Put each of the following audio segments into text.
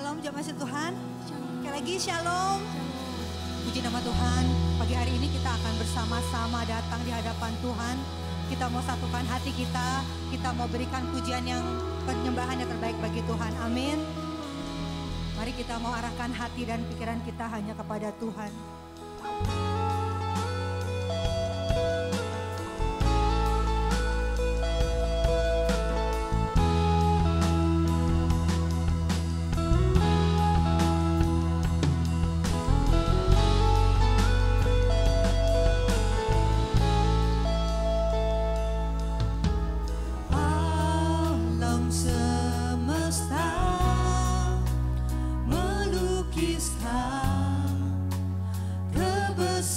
Shalom jemaat Tuhan. Sekali lagi shalom. Puji nama Tuhan. Pagi hari ini kita akan bersama-sama datang di hadapan Tuhan. Kita mau satukan hati kita. Kita mau berikan pujian yang penyembahan yang terbaik bagi Tuhan. Amin. Mari kita mau arahkan hati dan pikiran kita hanya kepada Tuhan. Melukiskan kebesaran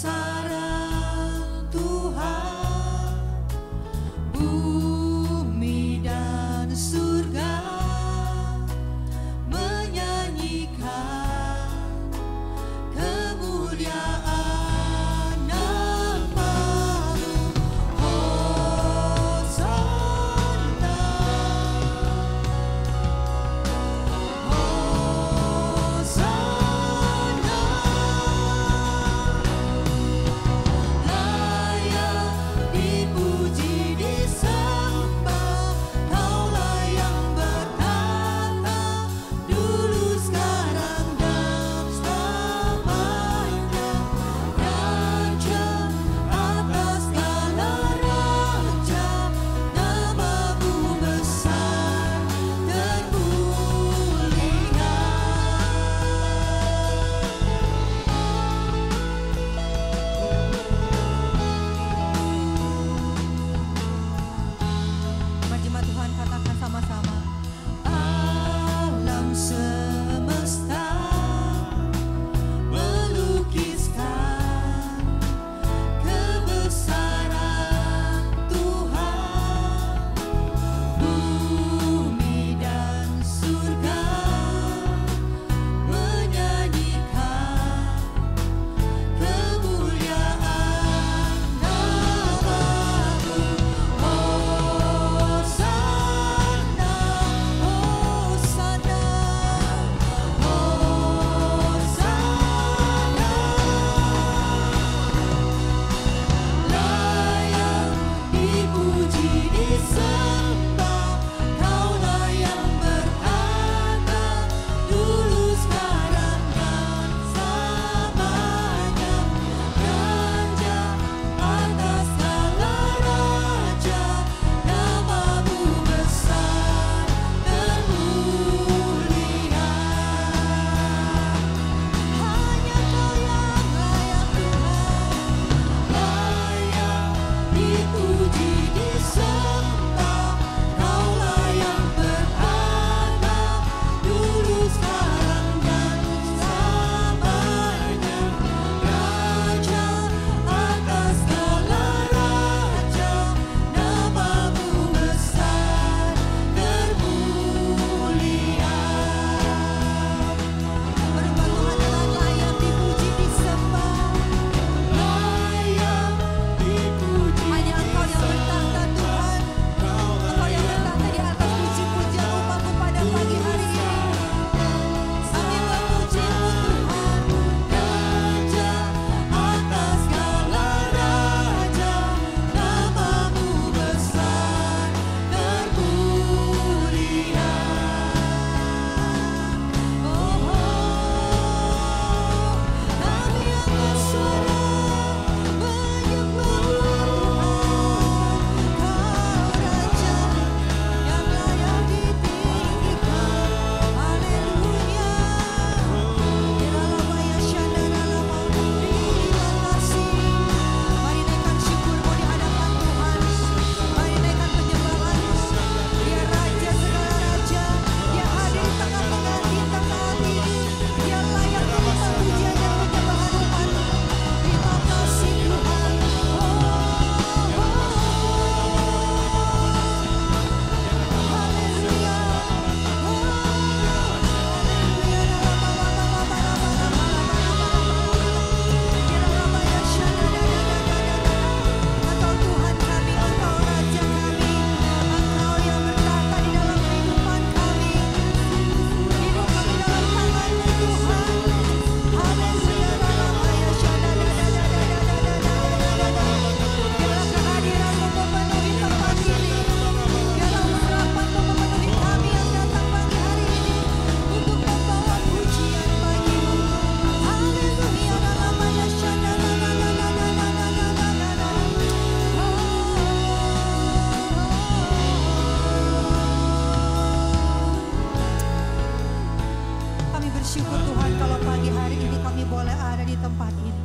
bersyukur Tuhan kalau pagi hari ini kami boleh ada di tempat ini.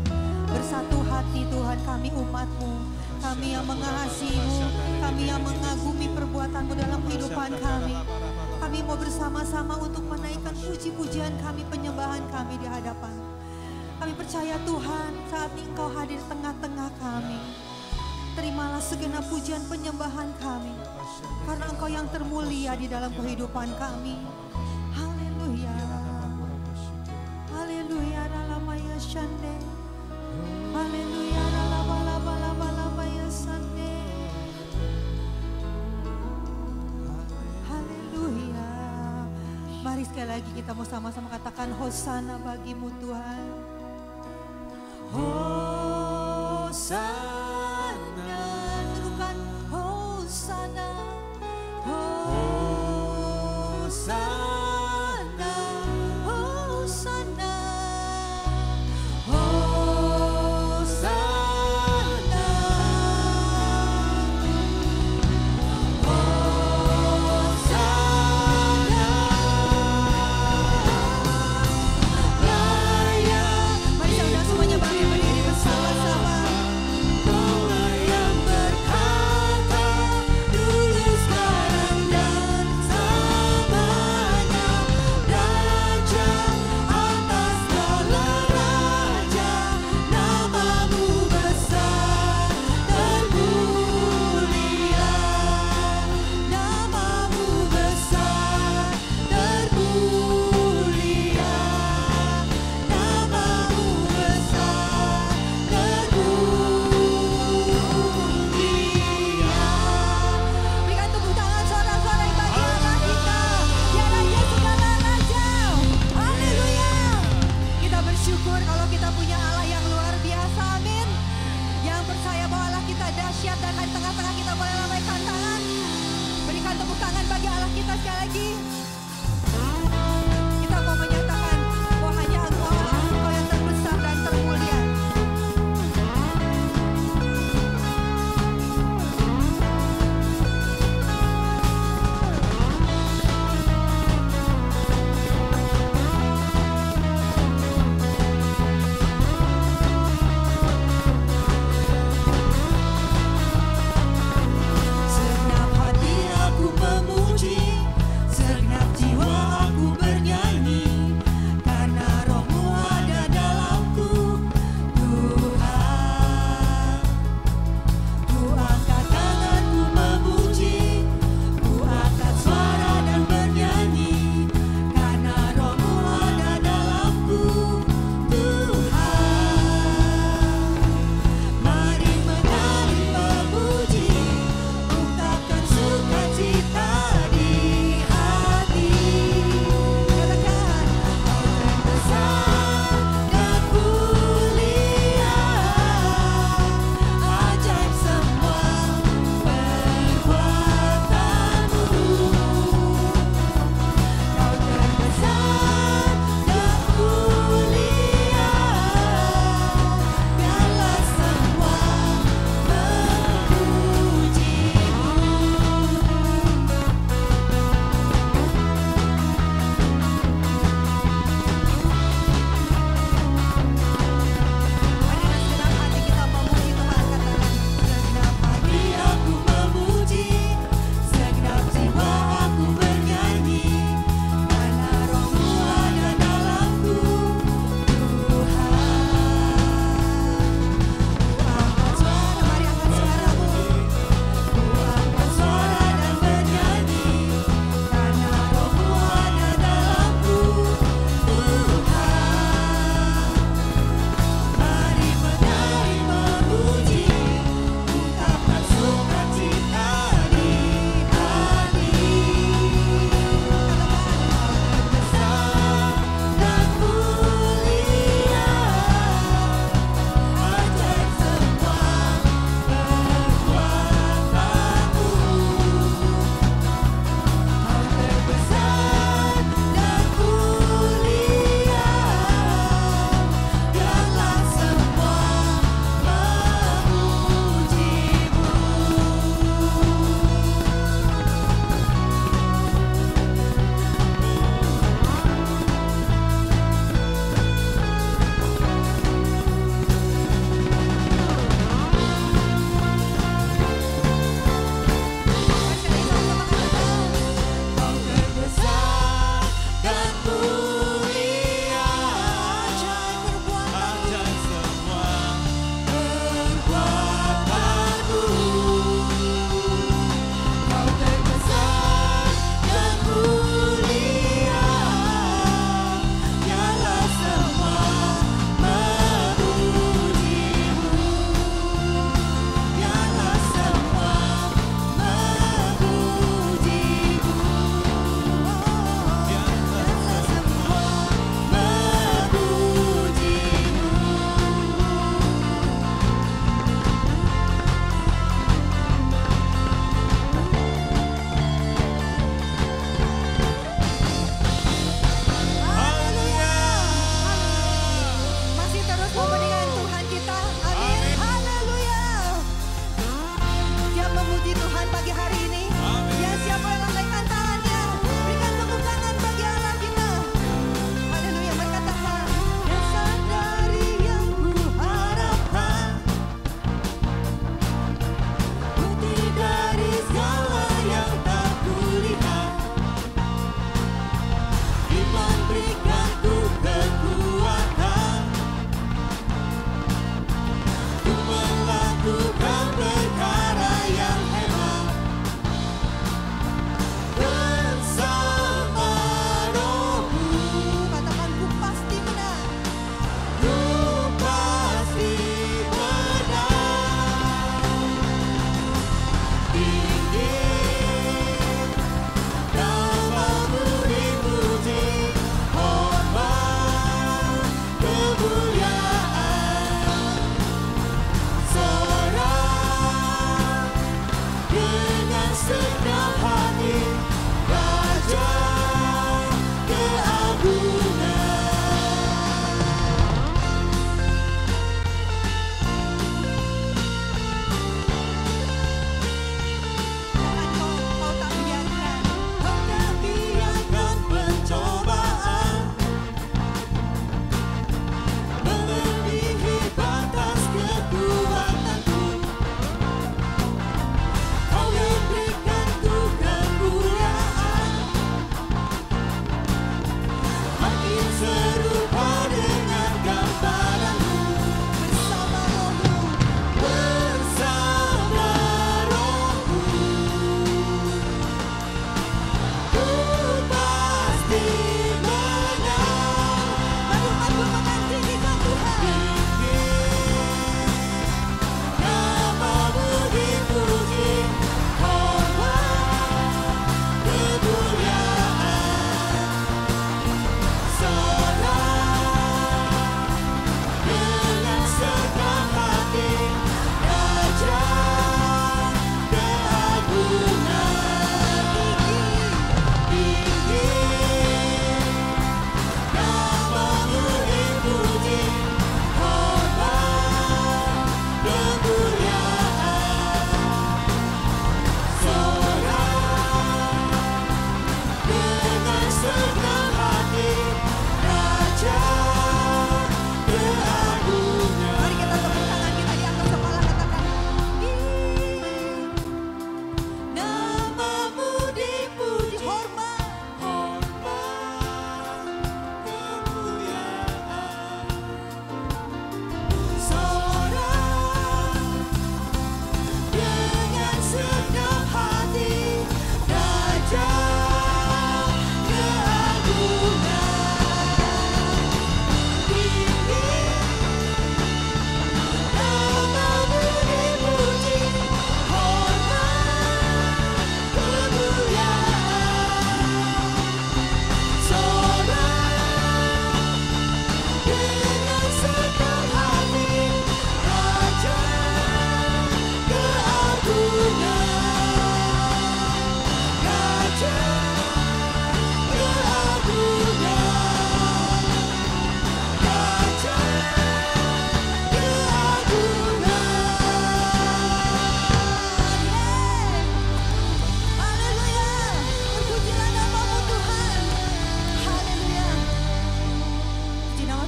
Bersatu hati Tuhan, kami umat-Mu, kami yang mengasihi-Mu, kami yang mengagumi perbuatan-Mu dalam kehidupan kami. Kami mau bersama-sama untuk menaikkan puji-pujian kami, penyembahan kami di hadapan. Kami percaya Tuhan saat ini Engkau hadir tengah-tengah kami. Terimalah segenap pujian penyembahan kami, karena Engkau yang termulia di dalam kehidupan kami. Haleluya. Haleluya. Ralamaya Shande. Haleluya. Ralabalabalabalabaya Sande. Haleluya. Mari sekali lagi kita mau sama-sama katakan Hosana bagimu Tuhan. Hosana. Terukan Hosana. Hosana. Hosana. Segenap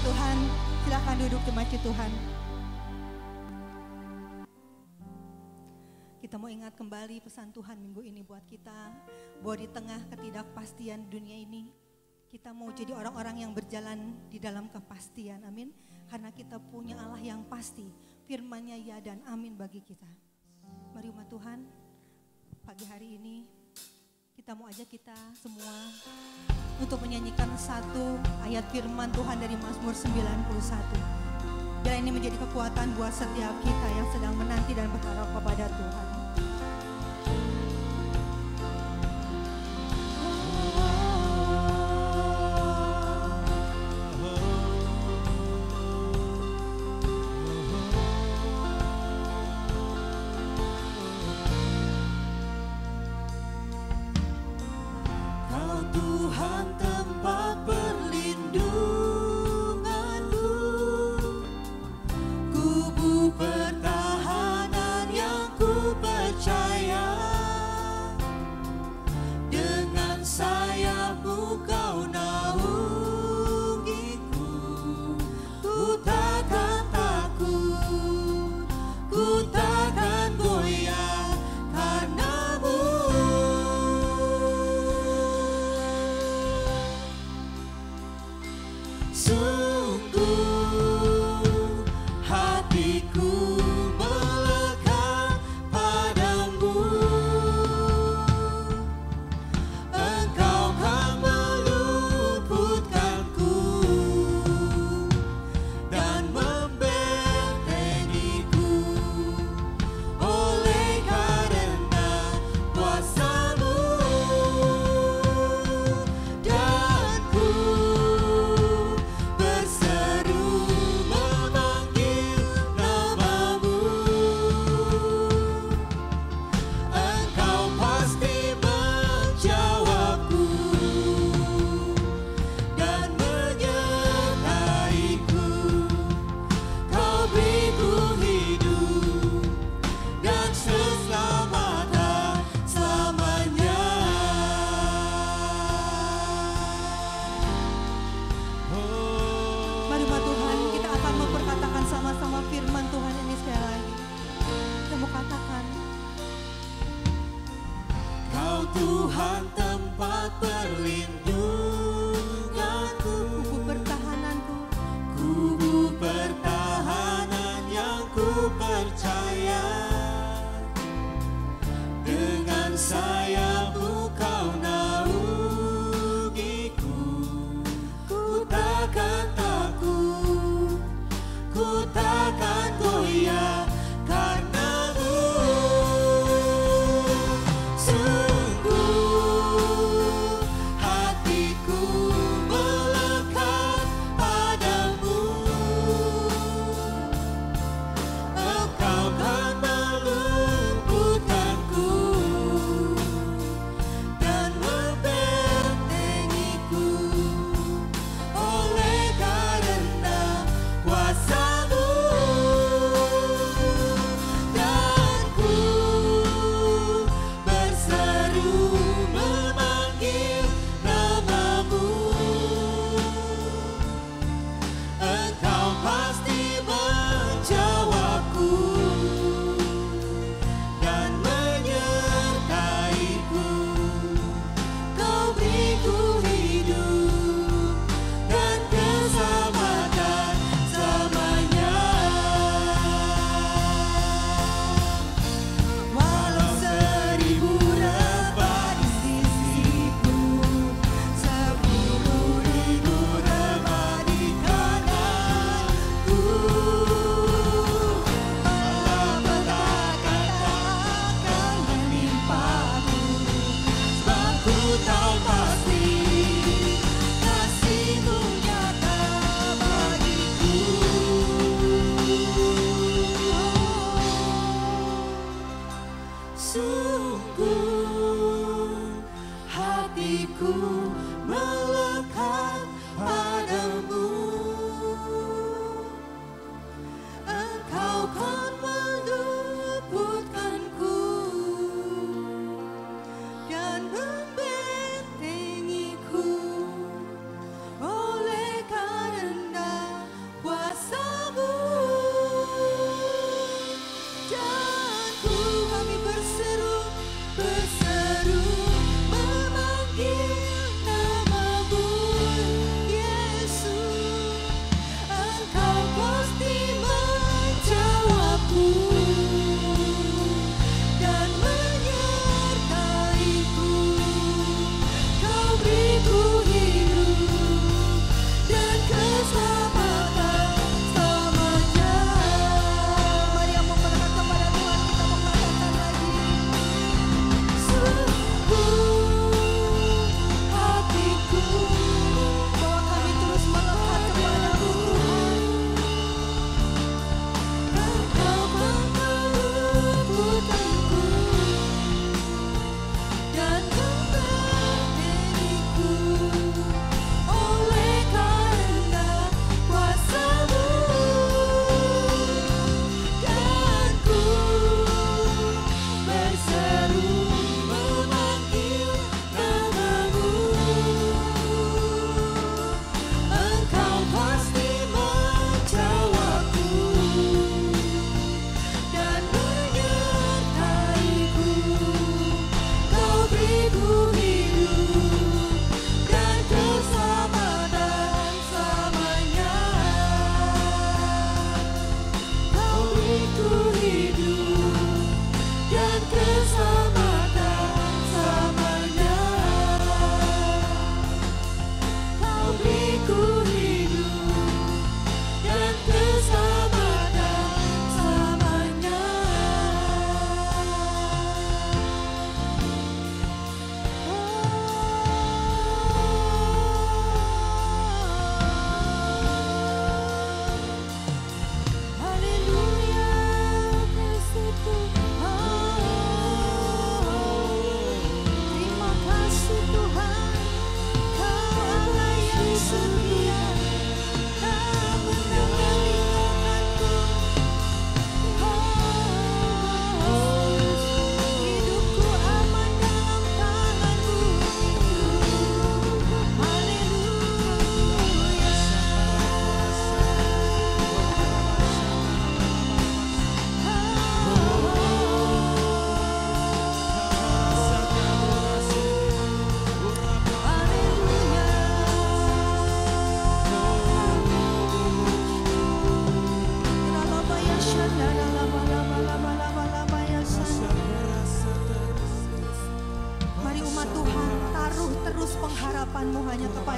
Tuhan, silakan duduk jemaat Tuhan. Kita mau ingat kembali pesan Tuhan minggu ini buat kita, bahwa di tengah ketidakpastian dunia ini, kita mau jadi orang-orang yang berjalan di dalam kepastian, amin. Karena kita punya Allah yang pasti, firman-Nya ya dan amin bagi kita. Mari umat Tuhan, pagi hari ini kita mau ajak kita semua untuk menyanyikan satu ayat firman Tuhan dari Mazmur 91. Biar ini menjadi kekuatan buat setiap kita yang sedang menanti dan berharap kepada Tuhan. Sungguh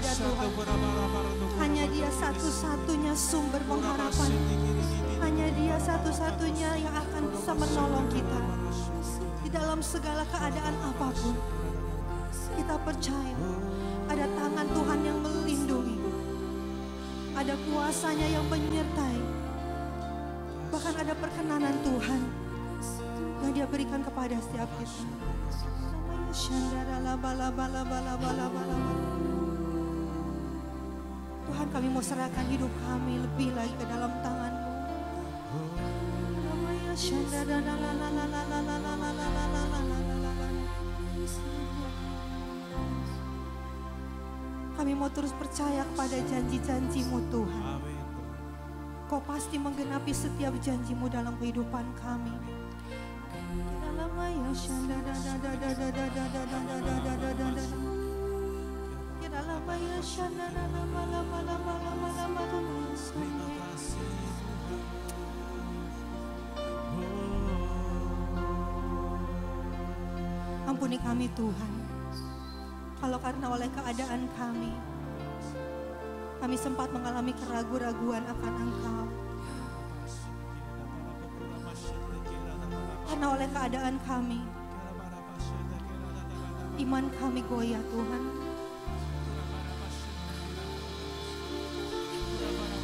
kepada Tuhan. Hanya Dia satu-satunya sumber pengharapan. Hanya Dia satu-satunya yang akan bisa menolong kita di dalam segala keadaan apapun. Kita percaya ada tangan Tuhan yang melindungi, ada kuasanya yang menyertai, bahkan ada perkenanan Tuhan yang Dia berikan kepada setiap kita. Tuhan, kami mau serahkan hidup kami lebih lagi ke dalam tangan-Mu. Kami mau terus percaya kepada janji-janji-Mu Tuhan. Kau pasti menggenapi setiap janji-Mu dalam kehidupan kami. Ampuni kami Tuhan, kalau karena oleh keadaan kami sempat mengalami keraguan-raguan akan Engkau. Karena oleh keadaan kami, iman kami goyah Tuhan.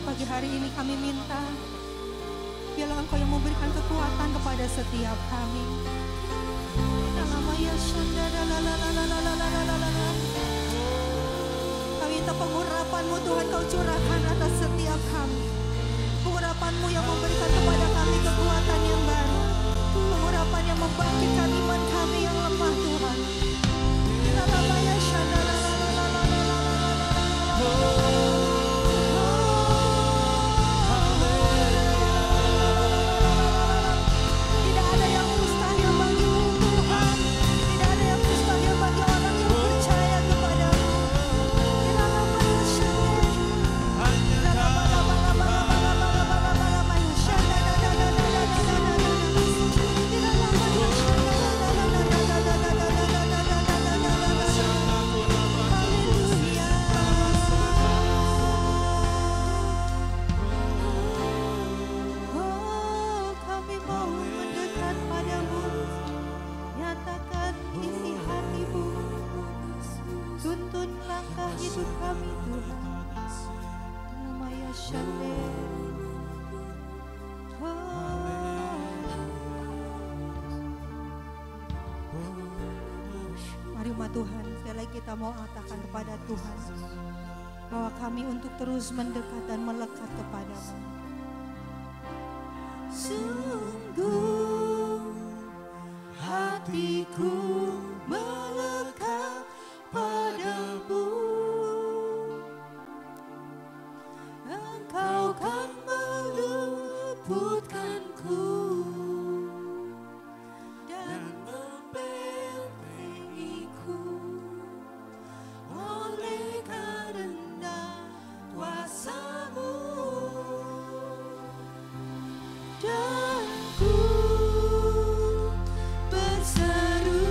Pagi hari ini kami minta, biarlah Engkau yang memberikan kekuatan kepada setiap kami. Kami minta pengurapan-Mu Tuhan, Kau curahkan atas setiap kami. Pengurapan-Mu yang memberikan kepada kami kekuatan yang baru. Pengurapan yang membangkitkan iman kami yang lemah Tuhan. Tidak ada yang mustahil bagi-Mu Tuhan. Tidak ada yang mustahil bagi orang yang percaya kepada-Mu. Tuntun langkah hidup kami Tuhan. Namanya Shalem. Mari umat Tuhan, sekali lagi kita mau katakan kepada Tuhan bahwa kami untuk terus mendekat dan melekat kepada-Mu. Sungguh hatiku melekat padamu, Engkau kan meluputkanku dan membentengiku oleh karena kuasa-Mu. Dan ku berseru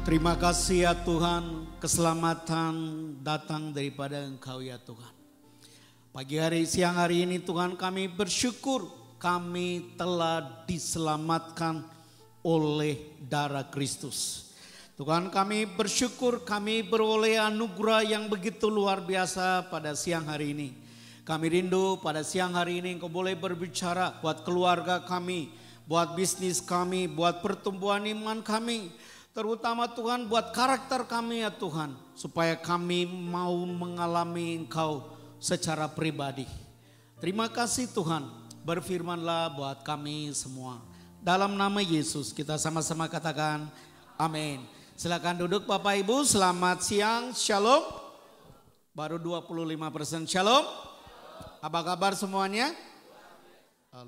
Terima kasih ya Tuhan, keselamatan datang daripada Engkau ya Tuhan. Pagi hari, siang hari ini Tuhan kami bersyukur kami telah diselamatkan oleh darah Kristus. Tuhan kami bersyukur kami beroleh anugerah yang begitu luar biasa pada siang hari ini. Kami rindu pada siang hari ini Engkau boleh berbicara buat keluarga kami, buat bisnis kami, buat pertumbuhan iman kami. Terutama Tuhan buat karakter kami ya Tuhan. Supaya kami mau mengalami Engkau secara pribadi. Terima kasih Tuhan. Berfirmanlah buat kami semua. Dalam nama Yesus kita sama-sama katakan amin. Silakan duduk Bapak Ibu, selamat siang, shalom. Baru 25% shalom. Apa kabar semuanya?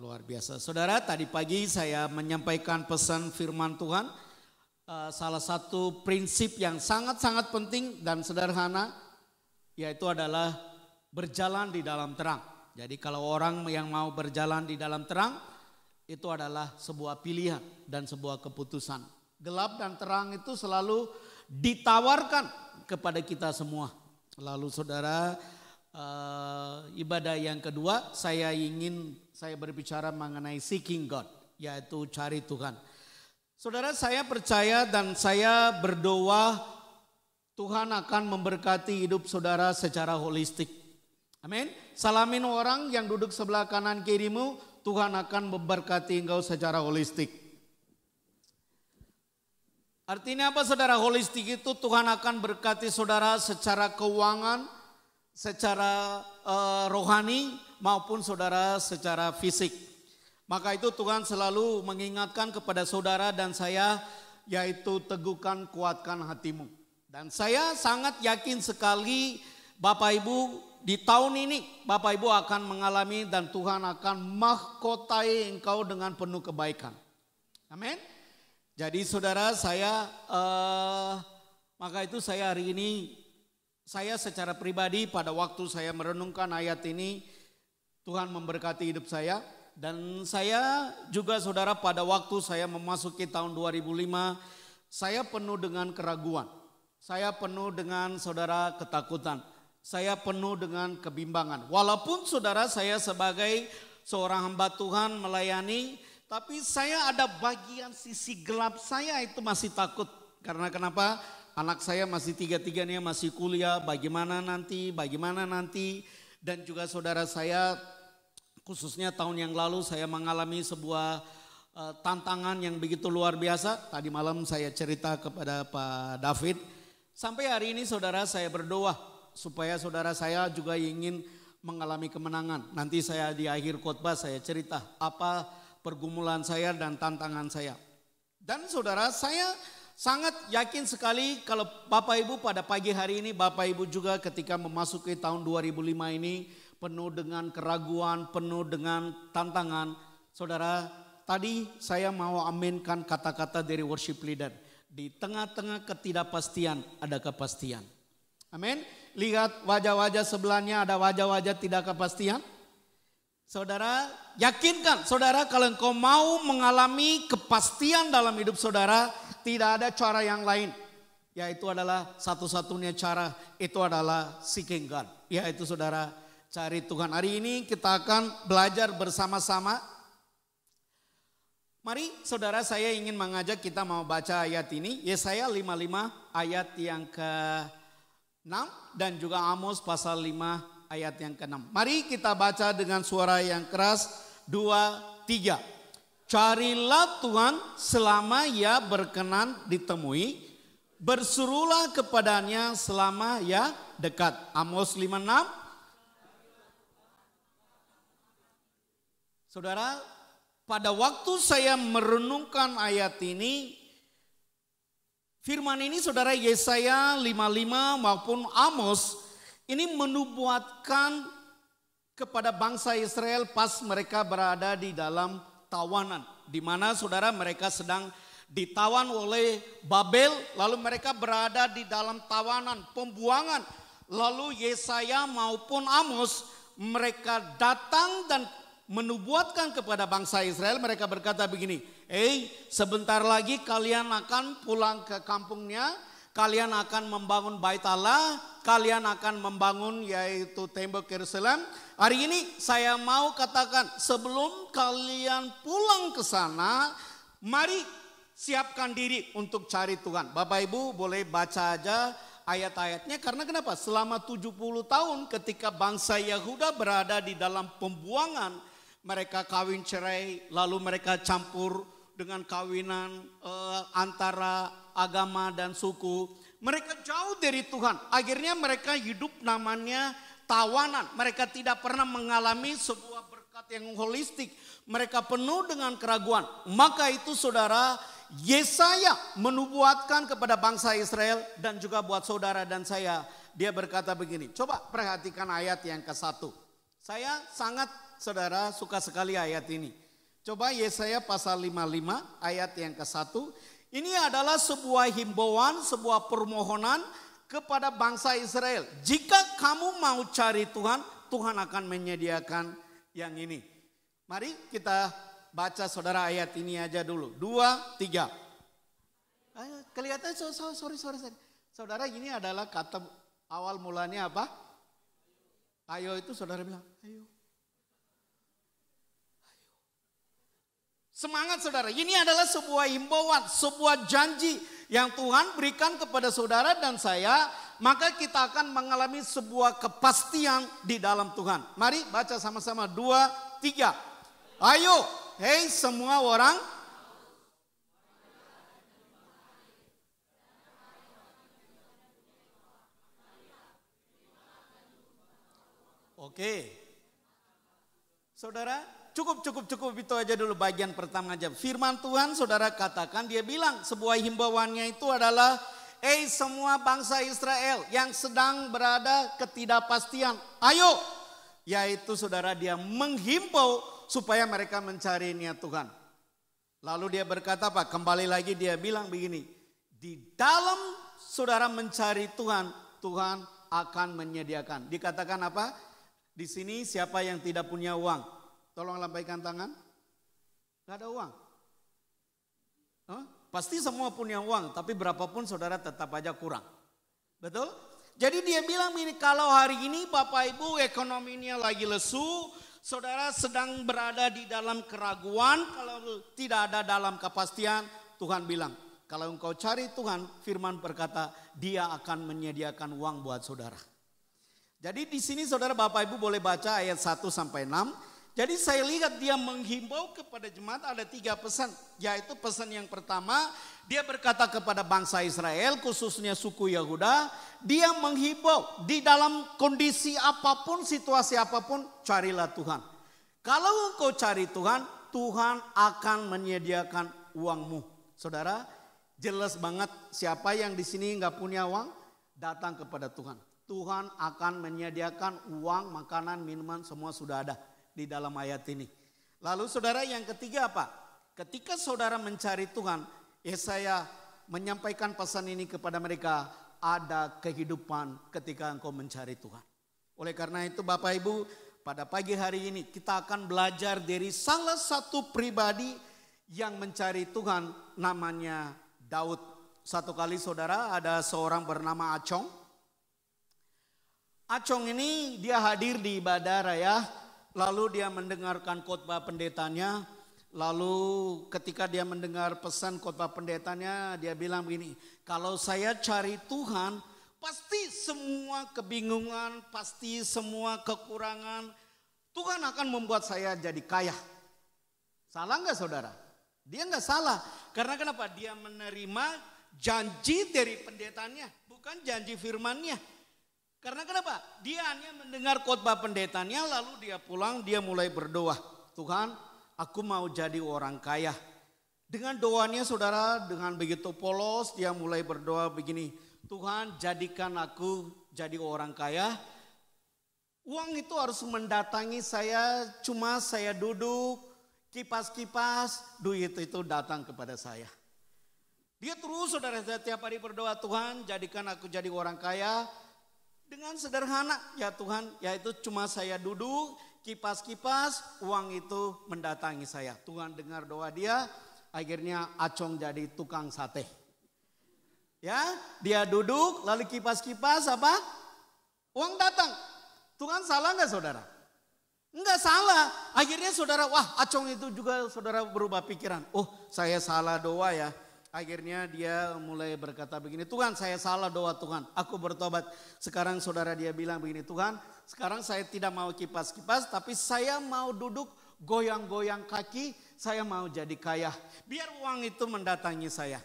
Luar biasa. Saudara, tadi pagi saya menyampaikan pesan firman Tuhan. Salah satu prinsip yang sangat-sangat penting dan sederhana yaitu adalah berjalan di dalam terang. Jadi kalau orang yang mau berjalan di dalam terang itu adalah sebuah pilihan dan sebuah keputusan. Gelap dan terang itu selalu ditawarkan kepada kita semua. Lalu saudara, ibadah yang kedua saya berbicara mengenai seeking God, yaitu cari Tuhan. Saudara, saya percaya dan saya berdoa Tuhan akan memberkati hidup saudara secara holistik. Amin. Salamin orang yang duduk sebelah kanan kirimu, Tuhan akan memberkati engkau secara holistik. Artinya apa saudara? Holistik itu Tuhan akan berkati saudara secara keuangan, secara rohani maupun saudara secara fisik. Maka itu Tuhan selalu mengingatkan kepada saudara dan saya, yaitu teguhkan, kuatkan hatimu. Dan saya sangat yakin sekali Bapak Ibu di tahun ini Bapak Ibu akan mengalami dan Tuhan akan mahkotai engkau dengan penuh kebaikan. Amin. Jadi saudara maka itu saya hari ini, saya secara pribadi pada waktu saya merenungkan ayat ini, Tuhan memberkati hidup saya. Dan saya juga saudara pada waktu saya memasuki tahun 2005, saya penuh dengan keraguan. Saya penuh dengan saudara ketakutan. Saya penuh dengan kebimbangan. Walaupun saudara saya sebagai seorang hamba Tuhan melayani, tapi saya ada bagian sisi gelap saya itu masih takut. Karena kenapa? Anak saya masih tiga-tiganya masih kuliah, bagaimana nanti. Dan juga saudara saya, khususnya tahun yang lalu saya mengalami sebuah tantangan yang begitu luar biasa. Tadi malam saya cerita kepada Pak David. Sampai hari ini saudara saya berdoa supaya saudara saya juga ingin mengalami kemenangan. Nanti saya di akhir khotbah saya cerita apa pergumulan saya dan tantangan saya. Dan saudara saya sangat yakin sekali kalau Bapak Ibu pada pagi hari ini, Bapak Ibu juga ketika memasuki tahun 2005 ini penuh dengan keraguan, penuh dengan tantangan. Saudara, tadi saya mau aminkan kata-kata dari worship leader. Di tengah-tengah ketidakpastian ada kepastian. Amin. Lihat wajah-wajah sebelahnya, ada wajah-wajah tidak kepastian. Saudara, yakinkan saudara kalau engkau mau mengalami kepastian dalam hidup saudara, tidak ada cara yang lain. Yaitu adalah satu-satunya cara, itu adalah seeking God. Yaitu saudara, cari Tuhan. Hari ini kita akan belajar bersama-sama. Mari saudara, saya ingin mengajak kita mau baca ayat ini. Yesaya 55 ayat yang ke-6 dan juga Amos pasal 5 ayat yang ke-6. Mari kita baca dengan suara yang keras. 2, 3. Carilah Tuhan selama ia berkenan ditemui. Berserulah kepadanya selama ia dekat. Amos 5:6. Saudara, pada waktu saya merenungkan ayat ini, firman ini saudara Yesaya 55 maupun Amos ini menubuatkan kepada bangsa Israel pas mereka berada di dalam tawanan. Di mana saudara mereka sedang ditawan oleh Babel, lalu mereka berada di dalam tawanan, pembuangan. Lalu Yesaya maupun Amos mereka datang dan menubuatkan kepada bangsa Israel, mereka berkata begini, sebentar lagi kalian akan pulang ke kampungnya, kalian akan membangun bait Allah, kalian akan membangun yaitu tembok Yerusalem. Hari ini saya mau katakan, sebelum kalian pulang ke sana, mari siapkan diri untuk cari Tuhan. Bapak Ibu boleh baca aja ayat-ayatnya, karena kenapa? Selama 70 tahun ketika bangsa Yehuda berada di dalam pembuangan, mereka kawin cerai, lalu mereka campur dengan kawinan antara agama dan suku. Mereka jauh dari Tuhan, akhirnya mereka hidup namanya tawanan. Mereka tidak pernah mengalami sebuah berkat yang holistik. Mereka penuh dengan keraguan. Maka itu saudara, Yesaya menubuatkan kepada bangsa Israel dan juga buat saudara dan saya. Dia berkata begini, coba perhatikan ayat yang ke-1. Saya sangat saudara suka sekali ayat ini. Coba Yesaya pasal 55 ayat yang ke-1. Ini adalah sebuah himbauan, sebuah permohonan kepada bangsa Israel. Jika kamu mau cari Tuhan, Tuhan akan menyediakan yang ini. Mari kita baca saudara ayat ini aja dulu. 2, 3. Kelihatan sorry. Saudara, ini adalah kata awal mulanya apa? Ayo itu saudara bilang, ayo. Semangat saudara, ini adalah sebuah himbauan, sebuah janji yang Tuhan berikan kepada saudara dan saya. Maka kita akan mengalami sebuah kepastian di dalam Tuhan. Mari baca sama-sama 2, 3. Ayo, hei semua orang. Oke. Saudara, cukup itu aja dulu bagian pertama aja. Firman Tuhan saudara katakan, dia bilang sebuah himbauannya itu adalah, semua bangsa Israel yang sedang berada ketidakpastian, ayo. Yaitu saudara, dia menghimbau supaya mereka mencari niat Tuhan. Lalu dia berkata apa? Kembali lagi dia bilang begini, di dalam saudara mencari Tuhan, Tuhan akan menyediakan. Dikatakan apa? Di sini siapa yang tidak punya uang? Tolong lambaikan tangan. Gak ada uang. Pasti semua punya uang, tapi berapapun saudara tetap aja kurang. Betul? Jadi dia bilang ini, kalau hari ini Bapak Ibu ekonominya lagi lesu, saudara sedang berada di dalam keraguan, kalau tidak ada dalam kepastian, Tuhan bilang, kalau engkau cari Tuhan, firman berkata, dia akan menyediakan uang buat saudara. Jadi di sini saudara Bapak Ibu boleh baca ayat 1 sampai 6. Jadi saya lihat dia menghimbau kepada jemaat ada 3 pesan. Yaitu pesan yang pertama, dia berkata kepada bangsa Israel khususnya suku Yehuda. Dia menghimbau di dalam kondisi apapun, situasi apapun, carilah Tuhan. Kalau engkau cari Tuhan, Tuhan akan menyediakan uangmu. Saudara, jelas banget siapa yang di sini nggak punya uang, datang kepada Tuhan. Tuhan akan menyediakan uang, makanan, minuman, semua sudah ada di dalam ayat ini. Lalu saudara yang ketiga apa? Ketika saudara mencari Tuhan, Yesaya menyampaikan pesan ini kepada mereka, ada kehidupan ketika engkau mencari Tuhan. Oleh karena itu Bapak Ibu, pada pagi hari ini kita akan belajar dari salah satu pribadi yang mencari Tuhan, namanya Daud. Satu kali saudara ada seorang bernama Acong. Acong ini dia hadir di ibadah raya. Lalu dia mendengarkan khotbah pendetanya. Lalu ketika dia mendengar pesan khotbah pendetanya, dia bilang begini, kalau saya cari Tuhan, pasti semua kebingungan, pasti semua kekurangan, Tuhan akan membuat saya jadi kaya. Salah nggak saudara? Dia nggak salah. Karena kenapa? Dia menerima janji dari pendetanya, bukan janji firmannya. Karena kenapa? Dia hanya mendengar khotbah pendetanya, lalu dia pulang, dia mulai berdoa. Tuhan, aku mau jadi orang kaya. Dengan doanya saudara, dengan begitu polos, dia mulai berdoa begini. Tuhan, jadikan aku jadi orang kaya. Uang itu harus mendatangi saya, cuma saya duduk, kipas-kipas, duit itu datang kepada saya. Dia terus saudara, setiap hari berdoa, Tuhan, jadikan aku jadi orang kaya. Dengan sederhana, ya Tuhan, yaitu cuma saya duduk, kipas-kipas, uang itu mendatangi saya. Tuhan dengar doa dia, akhirnya Acong jadi tukang sate. Ya, dia duduk lalu kipas-kipas apa? Uang datang. Tuhan salah nggak saudara? Enggak salah. Akhirnya saudara, wah Acong itu juga saudara berubah pikiran. Oh saya salah doa ya. Akhirnya dia mulai berkata begini, Tuhan saya salah doa Tuhan. Aku bertobat. Sekarang saudara dia bilang begini, Tuhan sekarang saya tidak mau kipas-kipas. Tapi saya mau duduk goyang-goyang kaki. Saya mau jadi kaya. Biar uang itu mendatangi saya.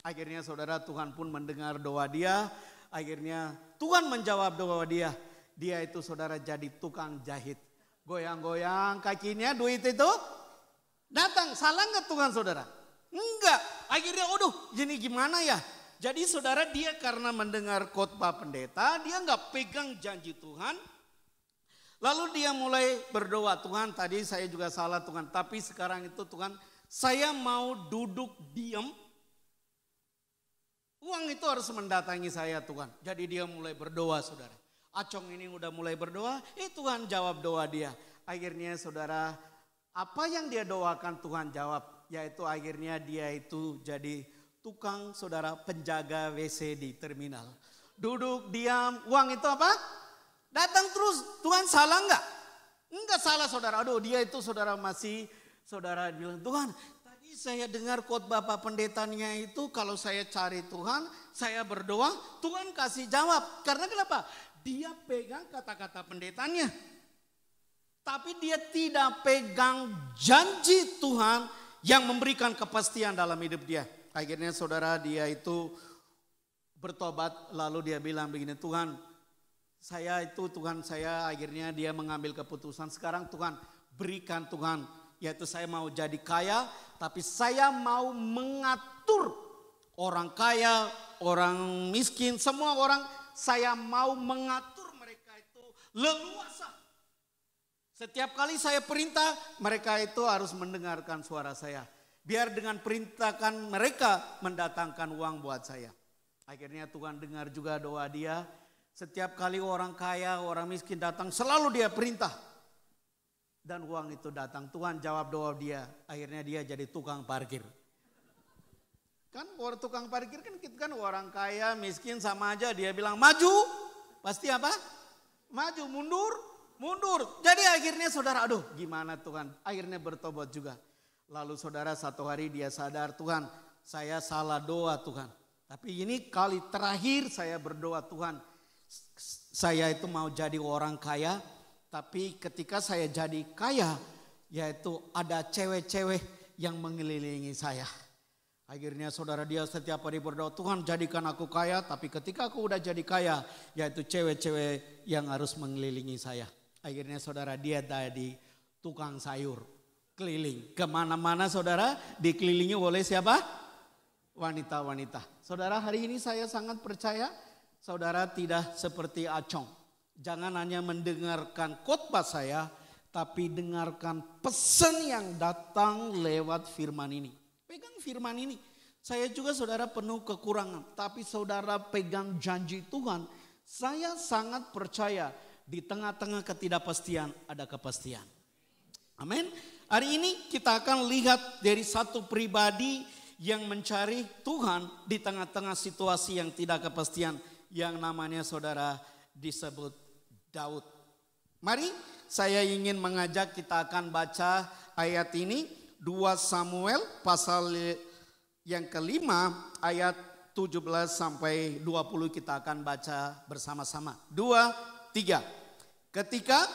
Akhirnya saudara Tuhan pun mendengar doa dia. Akhirnya Tuhan menjawab doa dia. Dia itu saudara jadi tukang jahit. Goyang-goyang kakinya, duit itu datang. Salah nggak Tuhan saudara? Enggak. Akhirnya aduh ini gimana ya? Jadi saudara dia karena mendengar khotbah pendeta, dia nggak pegang janji Tuhan. Lalu dia mulai berdoa, Tuhan tadi saya juga salah Tuhan. Tapi sekarang itu Tuhan saya mau duduk diam. Uang itu harus mendatangi saya Tuhan. Jadi dia mulai berdoa saudara. Acong ini udah mulai berdoa, Tuhan jawab doa dia. Akhirnya saudara, apa yang dia doakan Tuhan jawab. Yaitu akhirnya dia itu jadi tukang saudara penjaga WC di terminal. Duduk diam, uang itu apa? Datang terus, Tuhan salah enggak? Enggak salah saudara, aduh dia itu saudara masih, saudara bilang Tuhan tadi saya dengar khotbah Bapak pendetanya itu kalau saya cari Tuhan, saya berdoa, Tuhan kasih jawab. Karena kenapa? Dia pegang kata-kata pendetanya. Tapi dia tidak pegang janji Tuhan yang memberikan kepastian dalam hidup dia. Akhirnya saudara dia itu bertobat lalu dia bilang begini, Tuhan saya akhirnya dia mengambil keputusan. Sekarang Tuhan berikan Tuhan, yaitu saya mau jadi kaya. Tapi saya mau mengatur orang kaya, orang miskin, semua orang. Saya mau mengatur mereka itu leluasa. Setiap kali saya perintah, mereka itu harus mendengarkan suara saya. Biar dengan perintahkan mereka mendatangkan uang buat saya. Akhirnya Tuhan dengar juga doa dia. Setiap kali orang kaya, orang miskin datang, selalu dia perintah. Dan uang itu datang, Tuhan jawab doa dia. Akhirnya dia jadi tukang parkir. Kan orang tukang parkir kan orang kaya, miskin sama aja. Dia bilang maju, pasti apa? Maju, mundur. Jadi akhirnya saudara, aduh gimana Tuhan. Akhirnya bertobat juga. Lalu saudara satu hari dia sadar, Tuhan saya salah doa Tuhan. Tapi ini kali terakhir saya berdoa Tuhan. Saya itu mau jadi orang kaya. Tapi ketika saya jadi kaya, yaitu ada cewek-cewek yang mengelilingi saya. Akhirnya saudara dia setiap hari berdoa, Tuhan jadikan aku kaya. Tapi ketika aku udah jadi kaya, yaitu cewek-cewek yang harus mengelilingi saya. Akhirnya saudara dia jadi tukang sayur keliling. Kemana-mana saudara dikelilingi oleh siapa? Wanita-wanita. Saudara hari ini saya sangat percaya saudara tidak seperti Acong. Jangan hanya mendengarkan khotbah saya, tapi dengarkan pesan yang datang lewat firman ini. Pegang firman ini. Saya juga saudara penuh kekurangan. Tapi saudara pegang janji Tuhan. Saya sangat percaya di tengah-tengah ketidakpastian ada kepastian. Amin. Hari ini kita akan lihat dari satu pribadi yang mencari Tuhan di tengah-tengah situasi yang tidak kepastian. Yang namanya saudara disebut Daud. Mari saya ingin mengajak kita akan baca ayat ini. 2 Samuel pasal yang kelima ayat 17 sampai 20 kita akan baca bersama-sama. 2, 3. Ketika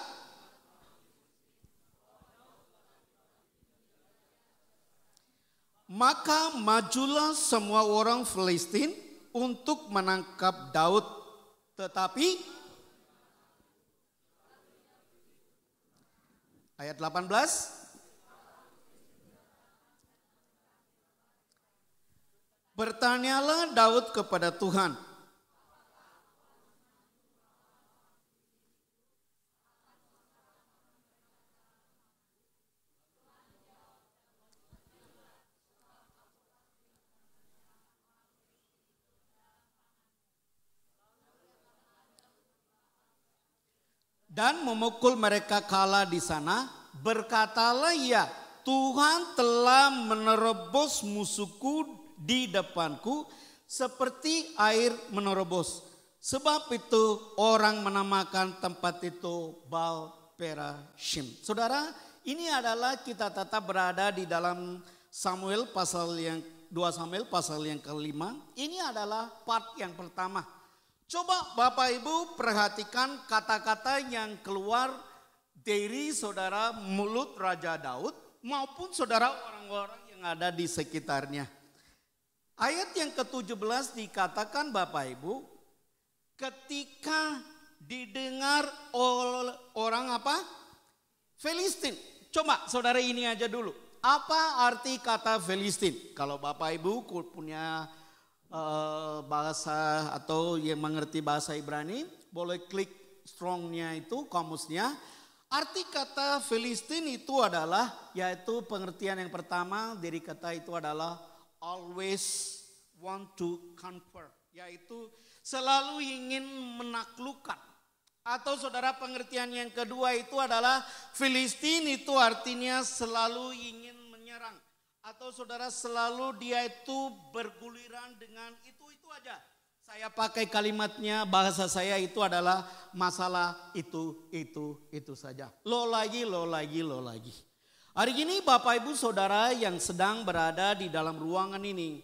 maka majulah semua orang Filistin untuk menangkap Daud. Tetapi ayat 18. Bertanyalah Daud kepada Tuhan. dan memukul mereka kalah di sana. Berkatalah ia, Tuhan telah menerobos musuhku di depanku seperti air menerobos. Sebab itu orang menamakan tempat itu Baal Perashim. Saudara, ini adalah kita tetap berada di dalam Samuel pasal yang 2 Samuel pasal yang kelima. Ini adalah part yang pertama. Coba Bapak Ibu perhatikan kata-kata yang keluar dari saudara mulut Raja Daud maupun saudara orang-orang yang ada di sekitarnya. Ayat yang ke-17 dikatakan Bapak Ibu, ketika didengar oleh orang apa? Filistin. Coba saudara ini aja dulu. Apa arti kata Filistin? Kalau Bapak Ibu punya bahasa atau yang mengerti bahasa Ibrani, boleh klik strongnya itu, kamusnya. Arti kata Filistin itu adalah, yaitu pengertian yang pertama dari kata itu adalah always want to conquer, yaitu selalu ingin menaklukkan. Atau saudara pengertian yang kedua itu adalah Filistin itu artinya selalu ingin menyerang. Atau saudara selalu dia itu berguliran dengan itu aja. Saya pakai kalimatnya, bahasa saya itu adalah masalah itu saja. Lo lagi. Hari ini Bapak Ibu Saudara yang sedang berada di dalam ruangan ini,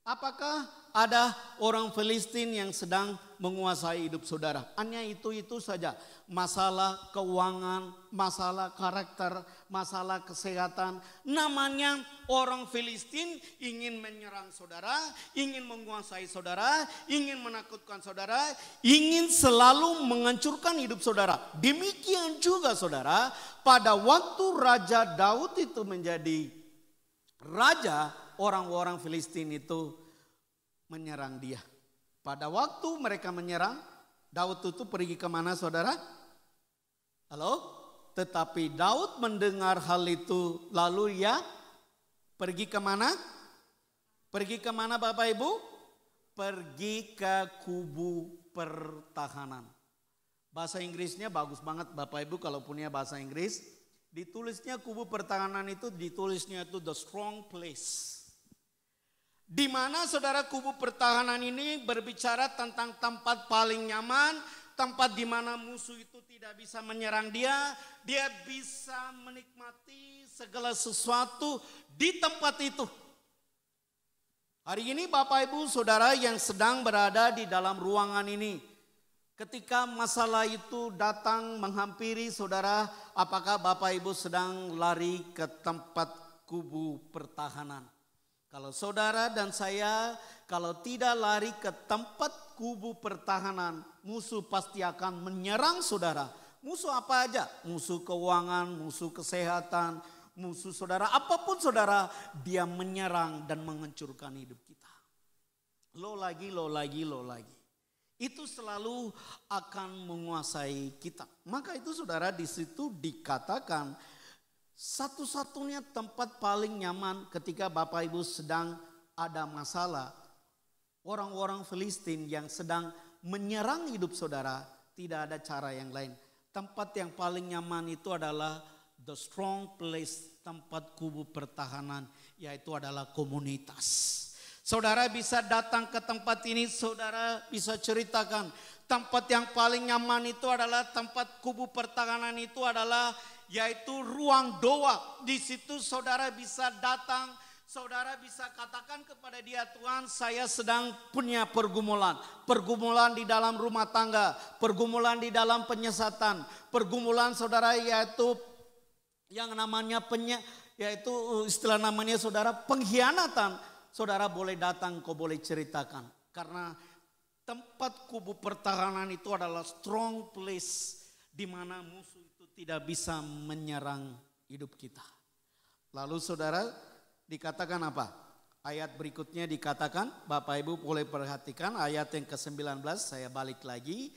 apakah ada orang Filistin yang sedang menguasai hidup saudara? Hanya itu saja. Masalah keuangan, masalah karakter, masalah kesehatan. Namanya orang Filistin ingin menyerang saudara, ingin menguasai saudara, ingin menakutkan saudara, ingin selalu menghancurkan hidup saudara. Demikian juga saudara, pada waktu Raja Daud itu menjadi raja, orang-orang Filistin itu menyerang dia. Pada waktu mereka menyerang, Daud itu pergi kemana saudara? Halo? Tetapi Daud mendengar hal itu, lalu ya pergi kemana? Pergi kemana Bapak Ibu? Pergi ke kubu pertahanan. Bahasa Inggrisnya bagus banget Bapak Ibu kalau punya bahasa Inggris. Ditulisnya kubu pertahanan itu, ditulisnya itu the strong place. Di mana saudara kubu pertahanan ini berbicara tentang tempat paling nyaman, tempat di mana musuh itu tidak bisa menyerang dia bisa menikmati segala sesuatu di tempat itu. Hari ini Bapak Ibu Saudara yang sedang berada di dalam ruangan ini, ketika masalah itu datang menghampiri saudara, apakah Bapak Ibu sedang lari ke tempat kubu pertahanan? Kalau saudara dan saya, kalau tidak lari ke tempat kubu pertahanan, musuh pasti akan menyerang saudara. Musuh apa aja? Musuh keuangan, musuh kesehatan, musuh saudara, apapun saudara, dia menyerang dan menghancurkan hidup kita. Lo lagi. Itu selalu akan menguasai kita. Maka itu saudara di situ dikatakan, satu-satunya tempat paling nyaman ketika Bapak Ibu sedang ada masalah, orang-orang Filistin yang sedang menyerang hidup saudara, tidak ada cara yang lain. Tempat yang paling nyaman itu adalah the strong place, tempat kubu pertahanan, yaitu adalah komunitas. Saudara bisa datang ke tempat ini, saudara bisa ceritakan. Tempat yang paling nyaman itu adalah tempat kubu pertahanan itu adalah yaitu ruang doa. Di situ saudara bisa datang, saudara bisa katakan kepada dia, Tuhan saya sedang punya pergumulan. Pergumulan di dalam rumah tangga, pergumulan di dalam penyesatan, pergumulan saudara yaitu yang namanya yaitu istilah namanya saudara pengkhianatan. Saudara boleh datang, kau boleh ceritakan. Karena tempat kubu pertahanan itu adalah strong place di mana musuh itu tidak bisa menyerang hidup kita. Lalu saudara dikatakan apa? Ayat berikutnya dikatakan, Bapak Ibu boleh perhatikan ayat yang ke-19, saya balik lagi.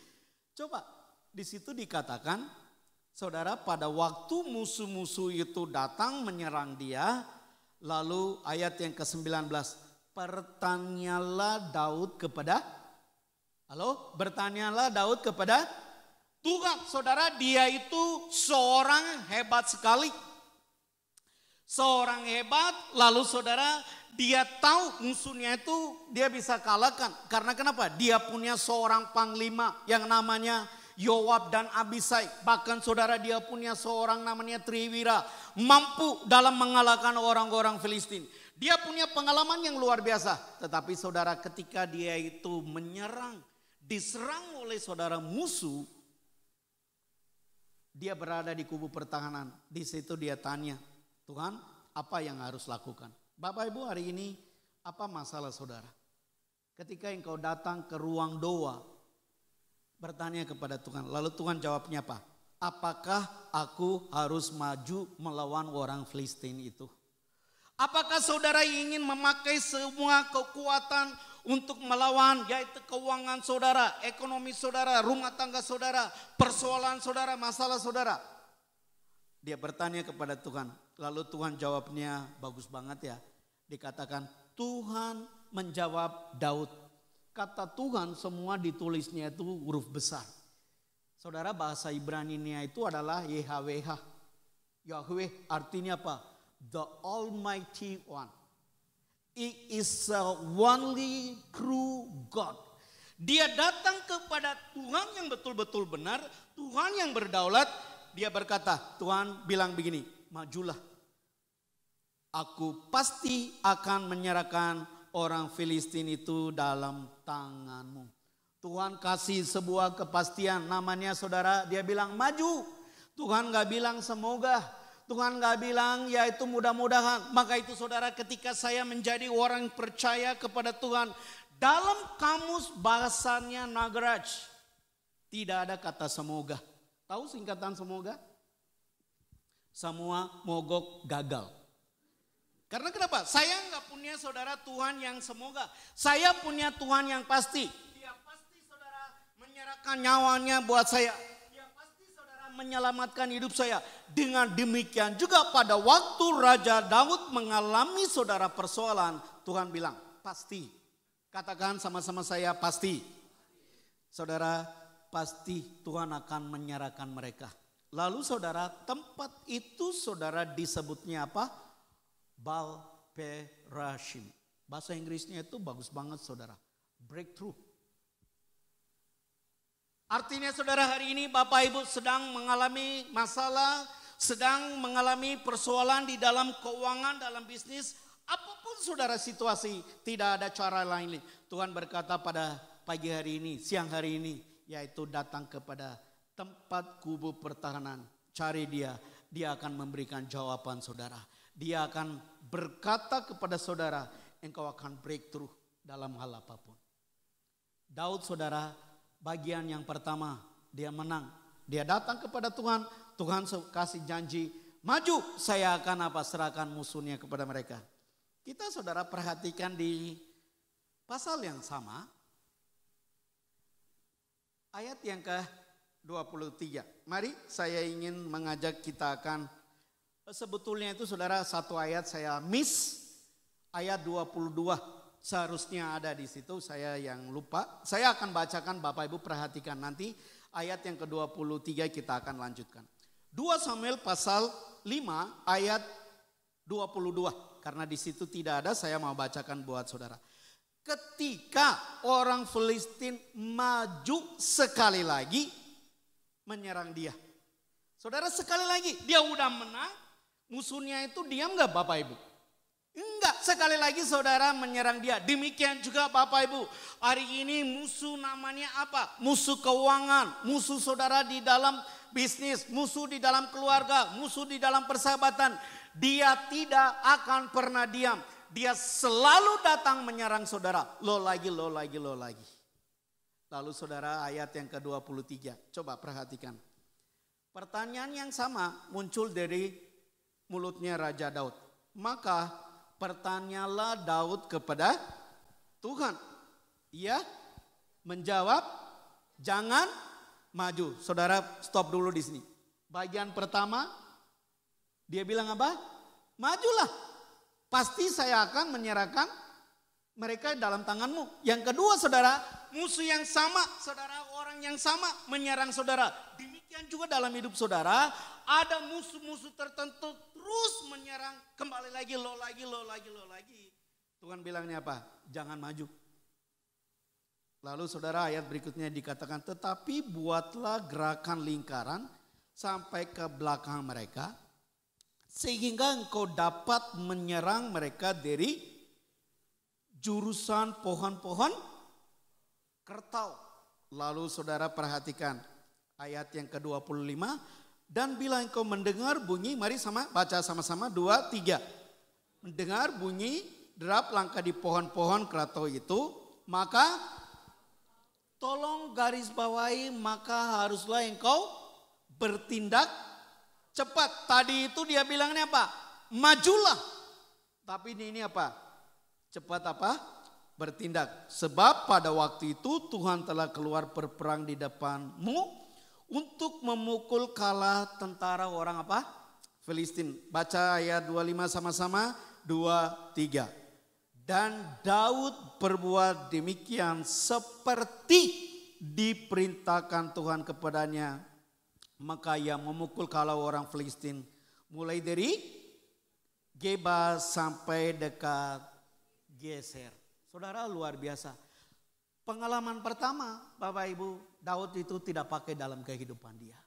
Coba di situ dikatakan, saudara pada waktu musuh-musuh itu datang menyerang dia, lalu ayat yang ke-19, bertanyalah Daud kepada, bertanyalah Daud kepada Tuhan, saudara, dia itu seorang hebat sekali. Seorang hebat, lalu saudara, dia tahu musuhnya itu dia bisa kalahkan. Karena kenapa? Dia punya seorang panglima yang namanya Yoab dan Abisai. Bahkan saudara, dia punya seorang namanya Triwira. Mampu dalam mengalahkan orang-orang Filistin. Dia punya pengalaman yang luar biasa. Tetapi saudara, ketika dia itu menyerang, diserang oleh saudara musuh, dia berada di kubu pertahanan. Di situ dia tanya, Tuhan, apa yang harus lakukan? Bapak Ibu, hari ini apa masalah saudara? Ketika engkau datang ke ruang doa, bertanya kepada Tuhan, lalu Tuhan jawabnya apa? Apakah aku harus maju melawan orang Filistin itu? Apakah saudara ingin memakai semua kekuatan untuk melawan, yaitu keuangan saudara, ekonomi saudara, rumah tangga saudara, persoalan saudara, masalah saudara? Dia bertanya kepada Tuhan, lalu Tuhan jawabnya bagus banget ya. Dikatakan Tuhan menjawab Daud. Kata Tuhan semua ditulisnya itu huruf besar. Saudara, bahasa Ibrani-nya itu adalah YHWH. Yahweh artinya apa? The Almighty One. He is a only true God. Dia datang kepada Tuhan yang betul-betul benar, Tuhan yang berdaulat. Dia berkata, Tuhan bilang begini, majulah. Aku pasti akan menyerahkan orang Filistin itu dalam tanganmu. Tuhan kasih sebuah kepastian, namanya saudara, dia bilang maju. Tuhan gak bilang semoga. Tuhan gak bilang ya itu mudah-mudahan. Maka itu saudara, ketika saya menjadi orang percaya kepada Tuhan, dalam kamus bahasanya Nagaraj tidak ada kata semoga. Tahu singkatan semoga? Semua mogok gagal. Karena kenapa? Saya nggak punya saudara Tuhan yang semoga. Saya punya Tuhan yang pasti. Dia pasti saudara menyerahkan nyawanya buat saya. Dia pasti saudara menyelamatkan hidup saya. Dengan demikian juga pada waktu Raja Daud mengalami saudara persoalan, Tuhan bilang pasti. Katakan sama-sama saya pasti. Saudara, pasti Tuhan akan menyerahkan mereka. Lalu saudara, tempat itu saudara disebutnya apa? Baal Perashim. Bahasa Inggrisnya itu bagus banget saudara. Breakthrough. Artinya saudara, hari ini Bapak Ibu sedang mengalami masalah, sedang mengalami persoalan di dalam keuangan, dalam bisnis. Apapun saudara situasi, tidak ada cara lain. Tuhan berkata pada pagi hari ini, siang hari ini, yaitu datang kepada tempat kubu pertahanan. Cari dia, dia akan memberikan jawaban saudara. Dia akan berkata kepada saudara, engkau akan breakthrough dalam hal apapun. Daud saudara, bagian yang pertama, dia menang. Dia datang kepada Tuhan, Tuhan kasih janji, maju saya akan apa? Serahkan musuhnya kepada mereka. Kita saudara perhatikan di pasal yang sama, ayat yang ke-23. Mari saya ingin mengajak kita akan, sebetulnya itu saudara satu ayat saya miss, ayat 22. Seharusnya ada di situ, saya yang lupa. Saya akan bacakan, Bapak Ibu perhatikan nanti ayat yang ke-23 kita akan lanjutkan. 2 Samuel pasal 5 ayat 22. Karena di situ tidak ada, saya mau bacakan buat saudara. Ketika orang Filistin maju sekali lagi menyerang dia. Saudara, sekali lagi dia udah menang, musuhnya itu diam gak Bapak Ibu? Enggak, sekali lagi saudara menyerang dia. Demikian juga Bapak Ibu, hari ini musuh namanya apa? Musuh keuangan, musuh saudara di dalam bisnis, musuh di dalam keluarga, musuh di dalam persahabatan. Dia tidak akan pernah diam. Dia selalu datang menyerang saudara. Lo lagi. Lalu saudara ayat yang ke-23. Coba perhatikan. Pertanyaan yang sama muncul dari mulutnya Raja Daud. Maka bertanyalah Daud kepada Tuhan. Ia menjawab, jangan maju. Saudara stop dulu di sini. Bagian pertama dia bilang apa? Majulah. Pasti saya akan menyerahkan mereka dalam tanganmu. Yang kedua saudara, musuh yang sama, saudara, orang yang sama menyerang saudara. Demikian juga dalam hidup saudara, ada musuh-musuh tertentu terus menyerang, kembali lagi, lo lagi. Tuhan bilangnya apa? Jangan maju. Lalu saudara ayat berikutnya dikatakan, tetapi buatlah gerakan lingkaran sampai ke belakang mereka, sehingga engkau dapat menyerang mereka dari jurusan pohon-pohon kertau. Lalu saudara perhatikan ayat yang ke-25. Dan bila engkau mendengar bunyi, mari baca sama-sama 2, 3. Mendengar bunyi derap langkah di pohon-pohon kertau itu, maka tolong garis bawahi, maka haruslah engkau bertindak cepat. Tadi itu dia bilangnya apa? Majulah. Tapi ini apa? Cepat apa? Bertindak. Sebab pada waktu itu Tuhan telah keluar berperang di depanmu untuk memukul kalah tentara orang apa? Filistin. Baca ayat 25 sama-sama. 2, 3. Dan Daud berbuat demikian seperti diperintahkan Tuhan kepadanya. Maka ia memukul kalah orang Filistin mulai dari Geba sampai dekat Geser. Saudara, luar biasa. Pengalaman pertama Bapak Ibu, Daud itu tidak pakai dalam kehidupan dia.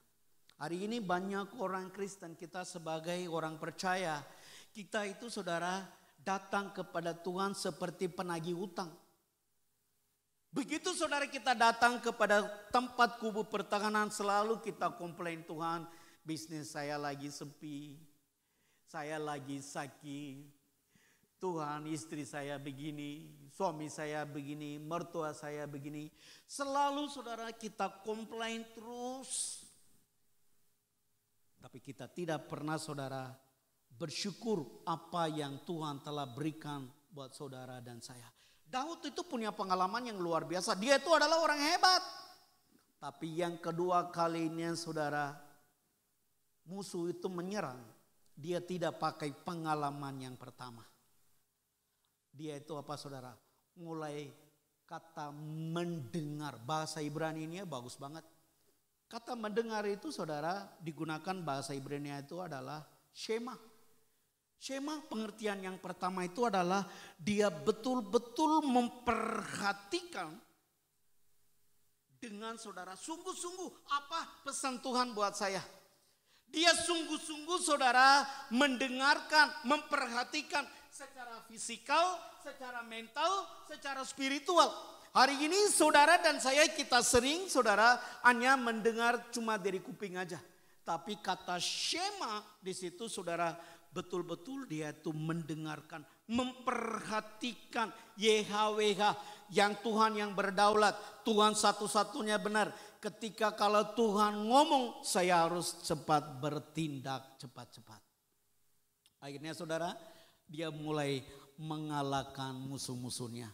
Hari ini banyak orang Kristen, kita sebagai orang percaya, kita itu saudara datang kepada Tuhan seperti penagih utang. Begitu saudara kita datang kepada tempat kubu pertahanan, selalu kita komplain, Tuhan, bisnis saya lagi sepi, saya lagi sakit. Tuhan, istri saya begini, suami saya begini, mertua saya begini. Selalu saudara kita komplain terus. Tapi kita tidak pernah saudara bersyukur apa yang Tuhan telah berikan buat saudara dan saya. Daud itu punya pengalaman yang luar biasa. Dia itu adalah orang hebat. Tapi yang kedua kalinya saudara, musuh itu menyerang. Dia tidak pakai pengalaman yang pertama. Dia itu apa saudara? Mulai kata mendengar. Bahasa Ibrani-nya bagus banget. Kata mendengar itu saudara digunakan bahasa Ibrani itu adalah shema. Shema pengertian yang pertama itu adalah dia betul-betul memperhatikan dengan saudara. Sungguh-sungguh apa pesan Tuhan buat saya. Dia sungguh-sungguh saudara mendengarkan, memperhatikan secara fisikal, secara mental, secara spiritual. Hari ini saudara dan saya kita sering saudara hanya mendengar cuma dari kuping aja. Tapi kata shema di situ saudara betul-betul dia itu mendengarkan, memperhatikan YHWH yang Tuhan yang berdaulat, Tuhan satu-satunya benar. Ketika kalau Tuhan ngomong saya harus cepat bertindak cepat-cepat. Akhirnya saudara dia mulai mengalahkan musuh-musuhnya.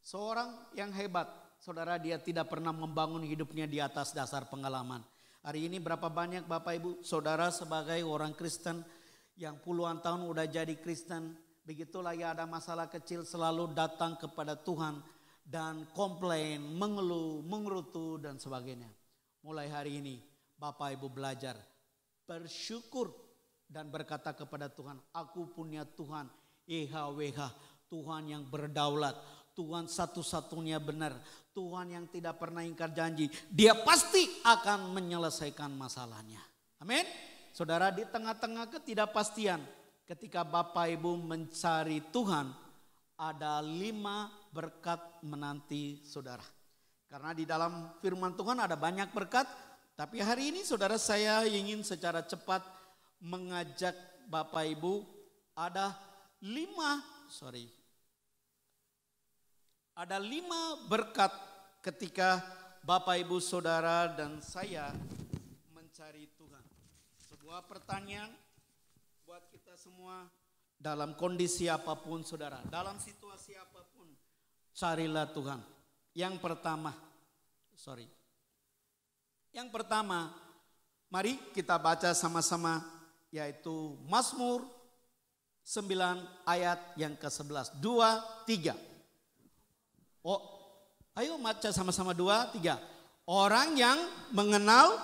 Seorang yang hebat, saudara dia tidak pernah membangun hidupnya di atas dasar pengalaman. Hari ini berapa banyak Bapak Ibu, saudara sebagai orang Kristen yang puluhan tahun udah jadi Kristen. Begitulah ya ada masalah kecil selalu datang kepada Tuhan dan komplain, mengeluh, mengerutu dan sebagainya. Mulai hari ini Bapak Ibu belajar bersyukur. Dan berkata kepada Tuhan, aku punya Tuhan YHWH, Tuhan yang berdaulat, Tuhan satu-satunya benar, Tuhan yang tidak pernah ingkar janji. Dia pasti akan menyelesaikan masalahnya. Amin. Saudara, di tengah-tengah ketidakpastian, ketika Bapak Ibu mencari Tuhan, ada 5 berkat menanti saudara. Karena di dalam firman Tuhan ada banyak berkat, tapi hari ini saudara saya ingin secara cepat mengajak Bapak Ibu ada 5 berkat ketika Bapak Ibu saudara dan saya mencari Tuhan. Sebuah pertanyaan buat kita semua dalam kondisi apapun saudara, dalam situasi apapun, carilah Tuhan. Yang pertama, mari kita baca sama-sama. Yaitu Mazmur 9 ayat yang ke-11. 2, 3. Oh, ayo baca sama-sama 2, 3. Orang yang mengenal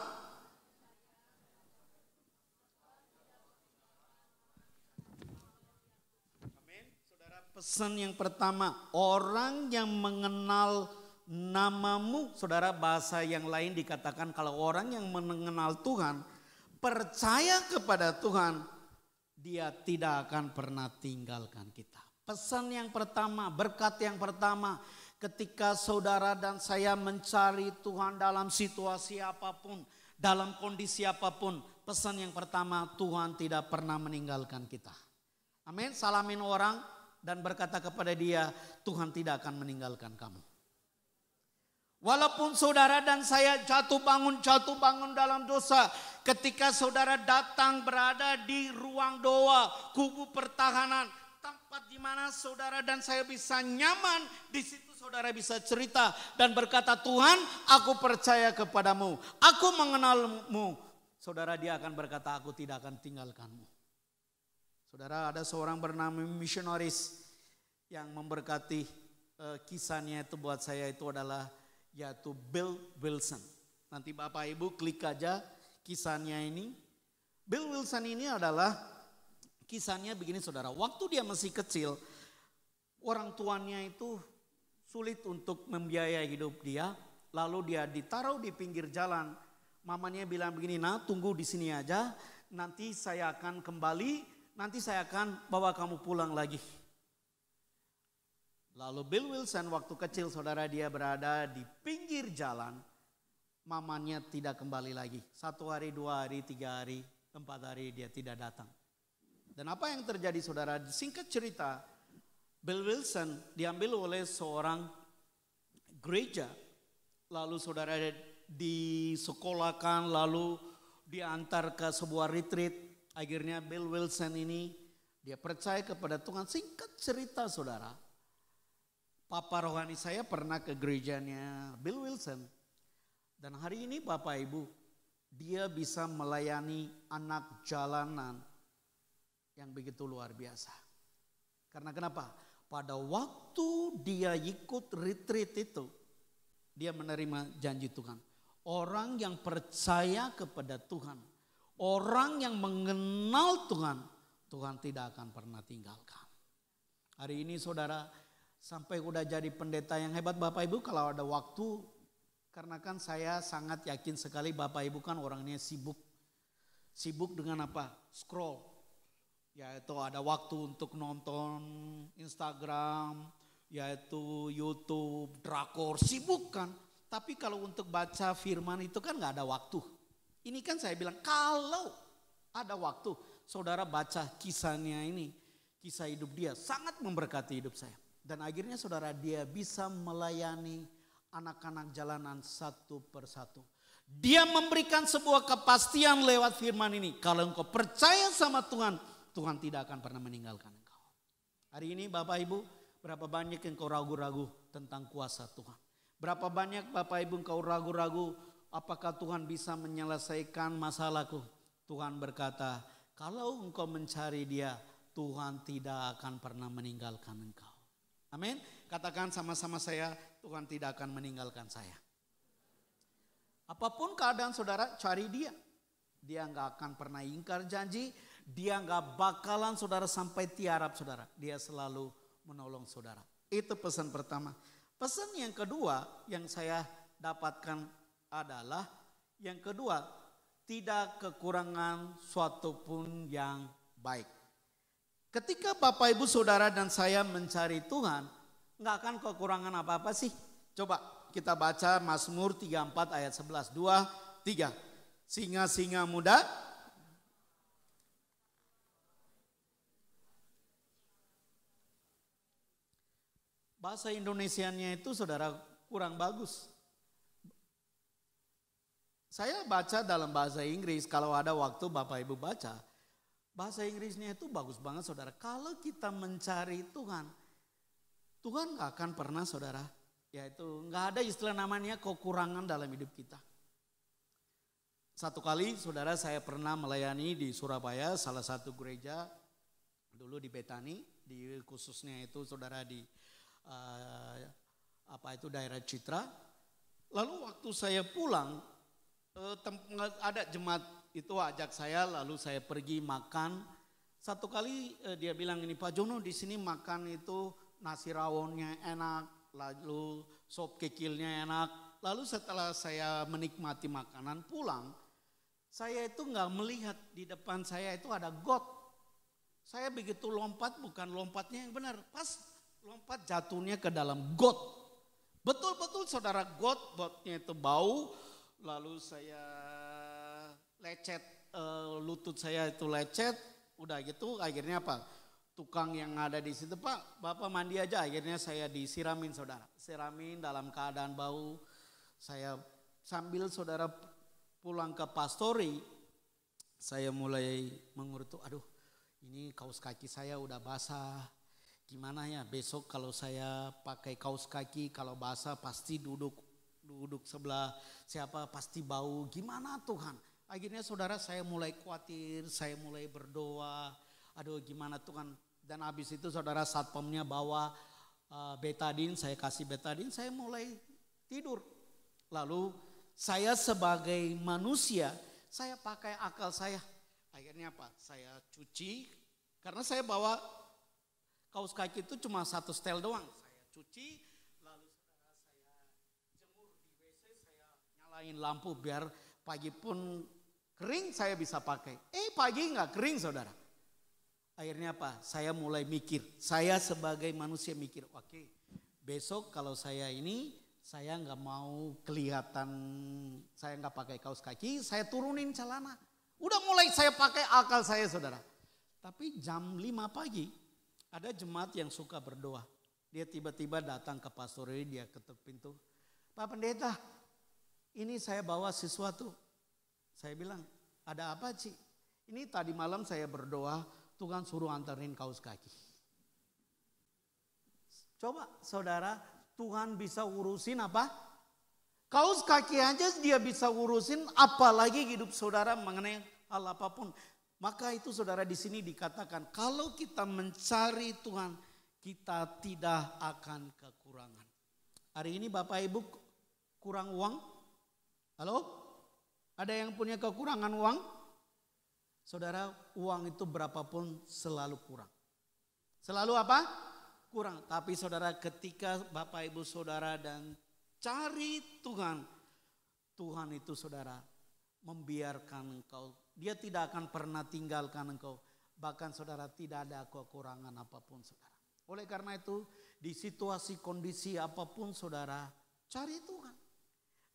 pesan yang pertama, orang yang mengenal namamu. Saudara, bahasa yang lain dikatakan kalau orang yang mengenal Tuhan, percaya kepada Tuhan, dia tidak akan pernah tinggalkan kita. Pesan yang pertama, berkat yang pertama, ketika saudara dan saya mencari Tuhan dalam situasi apapun, dalam kondisi apapun, pesan yang pertama, Tuhan tidak pernah meninggalkan kita. Amin. Salamin orang dan berkata kepada dia, Tuhan tidak akan meninggalkan kamu. Walaupun saudara dan saya jatuh bangun dalam dosa. Ketika saudara datang berada di ruang doa, kubu pertahanan, tempat di mana saudara dan saya bisa nyaman, di situ saudara bisa cerita dan berkata, Tuhan, aku percaya kepadamu, aku mengenalmu. Saudara, dia akan berkata, aku tidak akan tinggalkanmu. Saudara, ada seorang bernama misionaris yang memberkati, kisahnya itu buat saya itu adalah yaitu Bill Wilson. Nanti Bapak Ibu klik aja kisahnya ini. Bill Wilson ini adalah kisahnya begini saudara. Waktu dia masih kecil, orang tuanya itu sulit untuk membiayai hidup dia. Lalu dia ditaruh di pinggir jalan. Mamanya bilang begini, nah tunggu di sini aja, nanti saya akan kembali. Nanti saya akan bawa kamu pulang lagi. Lalu Bill Wilson waktu kecil saudara dia berada di pinggir jalan. Mamanya tidak kembali lagi. 1 hari, 2 hari, 3 hari, 4 hari dia tidak datang. Dan apa yang terjadi saudara? Singkat cerita, Bill Wilson diambil oleh seorang gereja. Lalu saudara disekolahkan, lalu diantar ke sebuah retreat. Akhirnya Bill Wilson ini dia percaya kepada Tuhan. Singkat cerita saudara, papa rohani saya pernah ke gerejanya Bill Wilson. Dan hari ini Bapak Ibu, dia bisa melayani anak jalanan yang begitu luar biasa. Karena kenapa? Pada waktu dia ikut retreat itu, dia menerima janji Tuhan. Orang yang percaya kepada Tuhan, orang yang mengenal Tuhan, Tuhan tidak akan pernah tinggalkan. Hari ini saudara, sampai udah jadi pendeta yang hebat Bapak Ibu kalau ada waktu. Karena kan saya sangat yakin sekali Bapak Ibu kan orangnya sibuk. Sibuk dengan apa? Scroll. Yaitu ada waktu untuk nonton Instagram, yaitu YouTube, drakor, sibuk kan. Tapi kalau untuk baca firman itu kan gak ada waktu. Ini kan saya bilang kalau ada waktu saudara baca kisahnya ini. Kisah hidup dia sangat memberkati hidup saya. Dan akhirnya saudara dia bisa melayani anak-anak jalanan satu persatu. Dia memberikan sebuah kepastian lewat firman ini. Kalau engkau percaya sama Tuhan, Tuhan tidak akan pernah meninggalkan engkau. Hari ini Bapak Ibu, berapa banyak engkau ragu-ragu tentang kuasa Tuhan. Berapa banyak Bapak Ibu engkau ragu-ragu apakah Tuhan bisa menyelesaikan masalahku. Tuhan berkata, kalau engkau mencari dia, Tuhan tidak akan pernah meninggalkan engkau. Amin. Katakan sama-sama saya, Tuhan tidak akan meninggalkan saya. Apapun keadaan saudara, cari dia. Dia nggak akan pernah ingkar janji. Dia nggak bakalan saudara sampai tiarap saudara. Dia selalu menolong saudara. Itu pesan pertama. Pesan yang kedua yang saya dapatkan adalah yang kedua, tidak kekurangan suatu pun yang baik. Ketika Bapak Ibu Saudara dan saya mencari Tuhan, nggak akan kekurangan apa-apa sih. Coba kita baca Mazmur 34 ayat 11, 2, 3. Singa-singa muda bahasa Indonesianya itu saudara kurang bagus. Saya baca dalam bahasa Inggris, kalau ada waktu Bapak Ibu baca. Bahasa Inggrisnya itu bagus banget saudara. Kalau kita mencari Tuhan, Tuhan gak akan pernah saudara, yaitu gak ada istilah namanya kekurangan dalam hidup kita. Satu kali saudara saya pernah melayani di Surabaya, salah satu gereja dulu di Betani, di khususnya itu saudara di itu daerah Citra. Lalu waktu saya pulang, ada jemaat itu ajak saya, lalu saya pergi makan. Satu kali dia bilang ini, Pak Jono di sini makan itu nasi rawonnya enak, lalu sop kikilnya enak. Lalu setelah saya menikmati makanan pulang, saya itu nggak melihat di depan saya itu ada got. Saya begitu lompat, bukan lompatnya yang benar, pas lompat jatuhnya ke dalam got. Betul-betul saudara, gotnya itu bau, lalu saya lecet, lutut saya itu lecet, udah gitu akhirnya apa? Tukang yang ada di situ, Pak, Bapak mandi aja, akhirnya saya disiramin saudara. Siramin dalam keadaan bau, saya sambil saudara pulang ke pastori, saya mulai mengurutu, aduh ini kaos kaki saya udah basah. Gimana ya besok kalau saya pakai kaos kaki, kalau basah pasti duduk sebelah siapa pasti bau. Gimana Tuhan? Akhirnya saudara saya mulai khawatir, saya mulai berdoa. Aduh gimana Tuhan? Dan habis itu saudara satpamnya bawa betadin, saya kasih betadin, saya mulai tidur. Lalu saya sebagai manusia, saya pakai akal saya. Akhirnya apa? Saya cuci, karena saya bawa kaos kaki itu cuma satu setel doang. Saya cuci, lalu saudara saya jemur di WC, saya nyalain lampu biar pagi pun kering saya bisa pakai. Pagi nggak kering saudara. Akhirnya apa? Saya mulai mikir, saya sebagai manusia mikir, oke, besok kalau saya ini, saya nggak mau kelihatan, saya nggak pakai kaos kaki, saya turunin celana. Udah mulai saya pakai akal saya saudara. Tapi jam 5 pagi, ada jemaat yang suka berdoa. Dia tiba-tiba datang ke pastor ini, dia ketuk pintu. Pak Pendeta, ini saya bawa sesuatu. Saya bilang, ada apa Ci? Ini tadi malam saya berdoa, Tuhan suruh anterin kaos kaki. Coba saudara, Tuhan bisa urusin apa? Kaos kaki aja dia bisa urusin, apalagi hidup saudara mengenai hal apapun. Maka itu saudara di sini dikatakan kalau kita mencari Tuhan kita tidak akan kekurangan. Hari ini Bapak Ibu kurang uang? Halo? Ada yang punya kekurangan uang? Saudara, uang itu berapapun selalu kurang. Selalu apa? Kurang. Tapi saudara ketika Bapak Ibu saudara dan cari Tuhan, Tuhan itu saudara membiarkan engkau. Dia tidak akan pernah tinggalkan engkau. Bahkan saudara tidak ada kekurangan apapun saudara. Oleh karena itu di situasi kondisi apapun saudara cari Tuhan.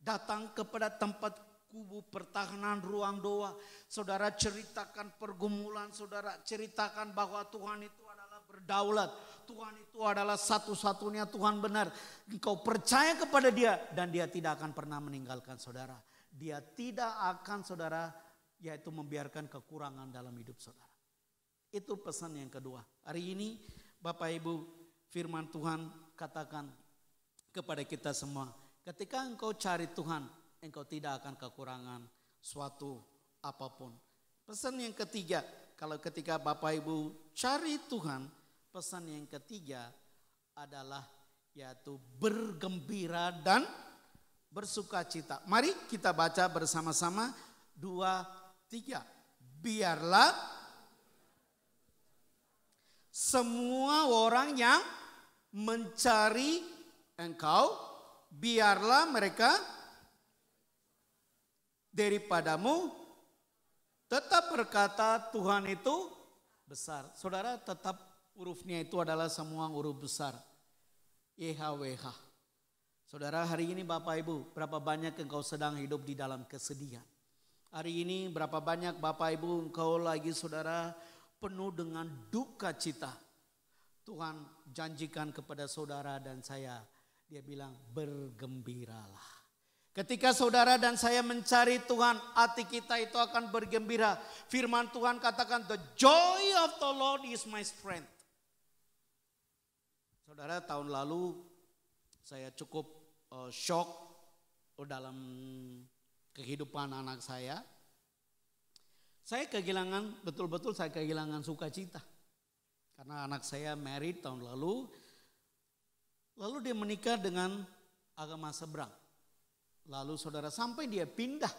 Datang kepada tempat kubu pertahanan ruang doa. Saudara ceritakan pergumulan saudara. Ceritakan bahwa Tuhan itu adalah berdaulat. Tuhan itu adalah satu-satunya Tuhan benar. Engkau percaya kepada dia dan dia tidak akan pernah meninggalkan saudara. Dia tidak akan saudara yaitu membiarkan kekurangan dalam hidup saudara. Itu pesan yang kedua. Hari ini Bapak Ibu firman Tuhan katakan kepada kita semua. Ketika engkau cari Tuhan, engkau tidak akan kekurangan suatu apapun. Pesan yang ketiga, kalau ketika Bapak Ibu cari Tuhan, pesan yang ketiga adalah yaitu bergembira dan bersukacita. Mari kita baca bersama-sama 2, 3. Biarlah semua orang yang mencari engkau, biarlah mereka daripadamu tetap berkata Tuhan itu besar. Saudara tetap hurufnya itu adalah semua huruf besar. YHWH. Saudara hari ini Bapak Ibu berapa banyak engkau sedang hidup di dalam kesedihan. Hari ini berapa banyak Bapak Ibu engkau lagi saudara penuh dengan duka cita. Tuhan janjikan kepada saudara dan saya. Dia bilang bergembiralah. Ketika saudara dan saya mencari Tuhan, hati kita itu akan bergembira. Firman Tuhan katakan, the joy of the Lord is my strength. Saudara, tahun lalu saya cukup shock dalam kehidupan anak saya. Saya kehilangan, betul-betul saya kehilangan sukacita. Karena anak saya married tahun lalu. Lalu dia menikah dengan agama seberang. Lalu saudara sampai dia pindah.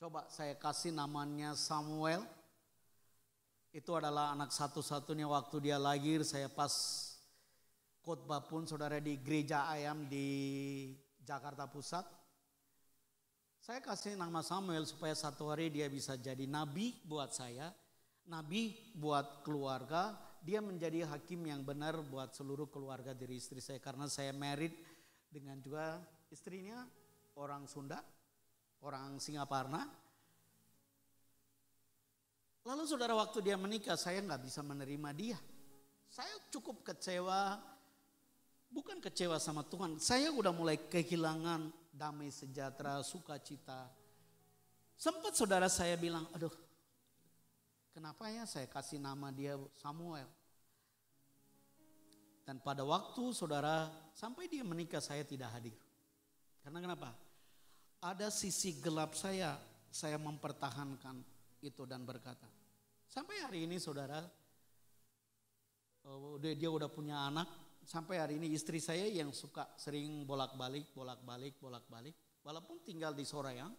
Coba saya kasih namanya Samuel. Itu adalah anak satu-satunya waktu dia lahir. Saya pas khotbah pun saudara di gereja ayam di Jakarta Pusat. Saya kasih nama Samuel supaya satu hari dia bisa jadi nabi buat saya. Nabi buat keluarga. Dia menjadi hakim yang benar buat seluruh keluarga dari istri saya. Karena saya married dengan juga istrinya orang Sunda, orang Singaparna. Lalu saudara waktu dia menikah saya nggak bisa menerima dia. Saya cukup kecewa, bukan kecewa sama Tuhan. Saya udah mulai kehilangan damai sejahtera, sukacita. Sempat saudara saya bilang, aduh kenapa ya saya kasih nama dia Samuel. Dan pada waktu saudara sampai dia menikah saya tidak hadir. Karena kenapa? Ada sisi gelap saya mempertahankan itu dan berkata. Sampai hari ini saudara, dia udah punya anak. Sampai hari ini istri saya yang suka sering bolak-balik. Walaupun tinggal di Sorayang.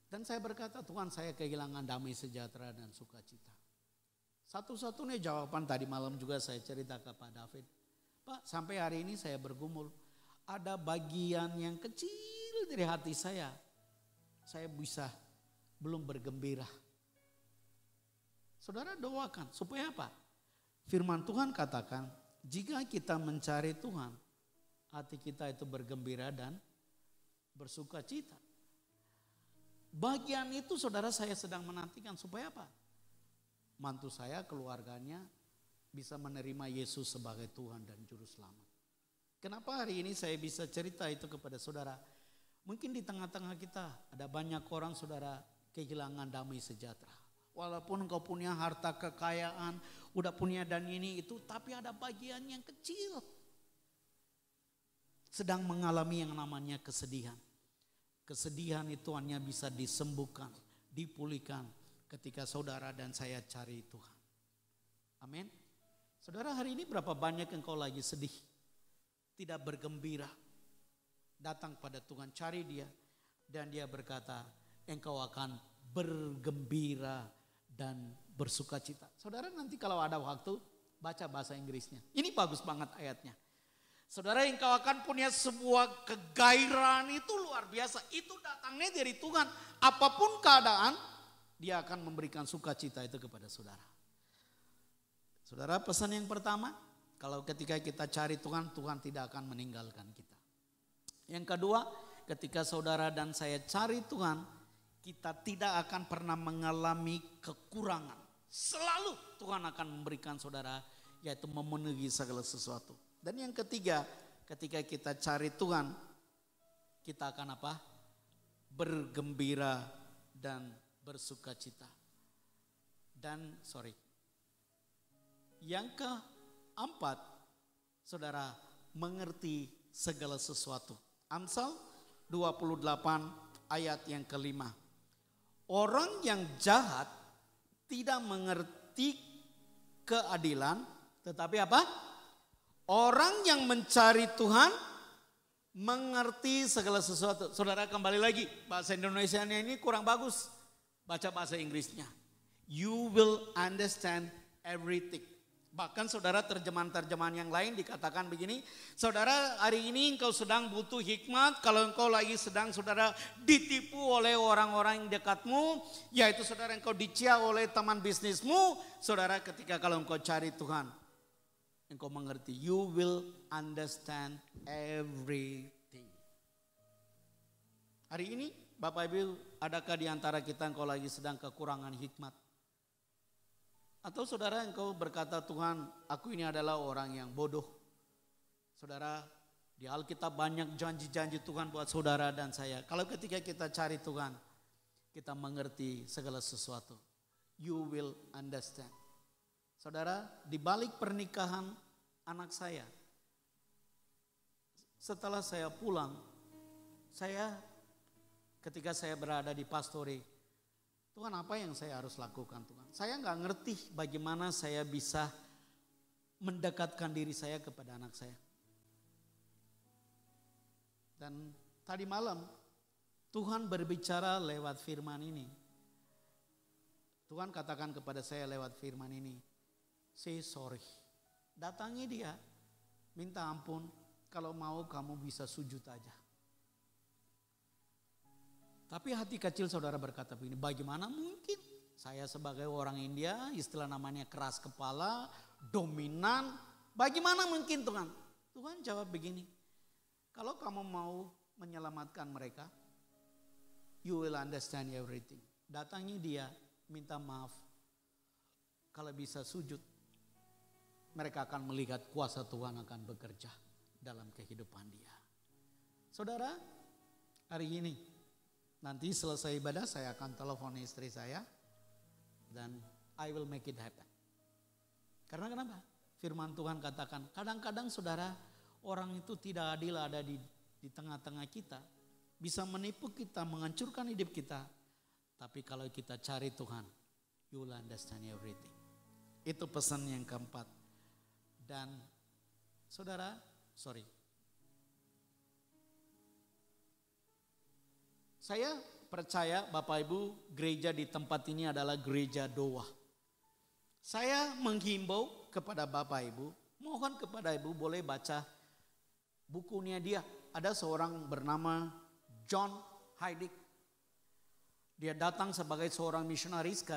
Dan saya berkata, Tuhan saya kehilangan damai sejahtera dan sukacita. Satu-satunya jawaban tadi malam juga saya cerita ke Pak David. Pak sampai hari ini saya bergumul. Ada bagian yang kecil dari hati saya bisa belum bergembira. Saudara doakan supaya apa? Firman Tuhan katakan jika kita mencari Tuhan, hati kita itu bergembira dan bersuka cita. Bagian itu saudara saya sedang menantikan supaya apa? Mantu saya, keluarganya bisa menerima Yesus sebagai Tuhan dan Juru Selamat. Kenapa hari ini saya bisa cerita itu kepada saudara? Mungkin di tengah-tengah kita ada banyak orang saudara kehilangan damai sejahtera. Walaupun engkau punya harta kekayaan, udah punya dan ini itu, tapi ada bagian yang kecil. Sedang mengalami yang namanya kesedihan. Kesedihan itu hanya bisa disembuhkan, dipulihkan ketika saudara dan saya cari Tuhan. Amin. Saudara hari ini berapa banyak engkau lagi sedih, tidak bergembira. Datang pada Tuhan, cari dia. Dan dia berkata, engkau akan bergembira dan bersuka cita. Saudara nanti kalau ada waktu, baca bahasa Inggrisnya. Ini bagus banget ayatnya. Saudara engkau akan punya sebuah kegairahan itu luar biasa. Itu datangnya dari Tuhan. Apapun keadaan, dia akan memberikan sukacita itu kepada saudara. Saudara pesan yang pertama, kalau ketika kita cari Tuhan, Tuhan tidak akan meninggalkan kita. Yang kedua, ketika saudara dan saya cari Tuhan, kita tidak akan pernah mengalami kekurangan. Selalu Tuhan akan memberikan saudara, yaitu memenuhi segala sesuatu. Dan yang ketiga, ketika kita cari Tuhan, kita akan apa? Bergembira dan bersuka cita. Yang keempat, saudara mengerti segala sesuatu. Amsal 28 ayat yang kelima. Orang yang jahat tidak mengerti keadilan, tetapi apa? Orang yang mencari Tuhan mengerti segala sesuatu. Saudara kembali lagi, bahasa Indonesianya ini kurang bagus. Baca bahasa Inggrisnya. You will understand everything. Bahkan saudara terjemahan-terjemahan yang lain dikatakan begini. Saudara hari ini engkau sedang butuh hikmat. Kalau engkau lagi sedang saudara ditipu oleh orang-orang yang dekatmu. Yaitu saudara engkau dicia oleh teman bisnismu. Saudara ketika kalau engkau cari Tuhan. Engkau mengerti. You will understand everything. Hari ini Bapak Ibu adakah di antara kita engkau lagi sedang kekurangan hikmat? Atau saudara engkau berkata Tuhan aku ini adalah orang yang bodoh. Saudara di Alkitab banyak janji-janji Tuhan buat saudara dan saya. Kalau ketika kita cari Tuhan kita mengerti segala sesuatu. You will understand. Saudara di balik pernikahan anak saya. Setelah saya pulang ketika saya berada di pastori. Tuhan apa yang saya harus lakukan Tuhan? Saya nggak ngerti bagaimana saya bisa mendekatkan diri saya kepada anak saya. Dan tadi malam Tuhan berbicara lewat firman ini. Tuhan katakan kepada saya lewat firman ini, say sorry. Datangi dia, minta ampun, kalau mau kamu bisa sujud aja. Tapi hati kecil saudara berkata begini, bagaimana mungkin saya sebagai orang India, istilah namanya keras kepala, dominan, bagaimana mungkin Tuhan? Tuhan jawab begini, kalau kamu mau menyelamatkan mereka, you will understand everything. Datangi dia, minta maaf. Kalau bisa sujud, mereka akan melihat kuasa Tuhan akan bekerja dalam kehidupan dia. Saudara, hari ini nanti selesai ibadah saya akan telepon istri saya dan I will make it happen. Karena kenapa? Firman Tuhan katakan, kadang-kadang saudara, orang itu tidak adil ada di tengah-tengah kita. Bisa menipu kita, menghancurkan hidup kita. Tapi kalau kita cari Tuhan, you will understand everything. Itu pesan yang keempat. Dan saudara, saya percaya Bapak Ibu gereja di tempat ini adalah gereja doa. Saya menghimbau kepada Bapak Ibu, mohon kepada Ibu boleh baca bukunya dia. Ada seorang bernama John Haidt. Dia datang sebagai seorang misionaris ke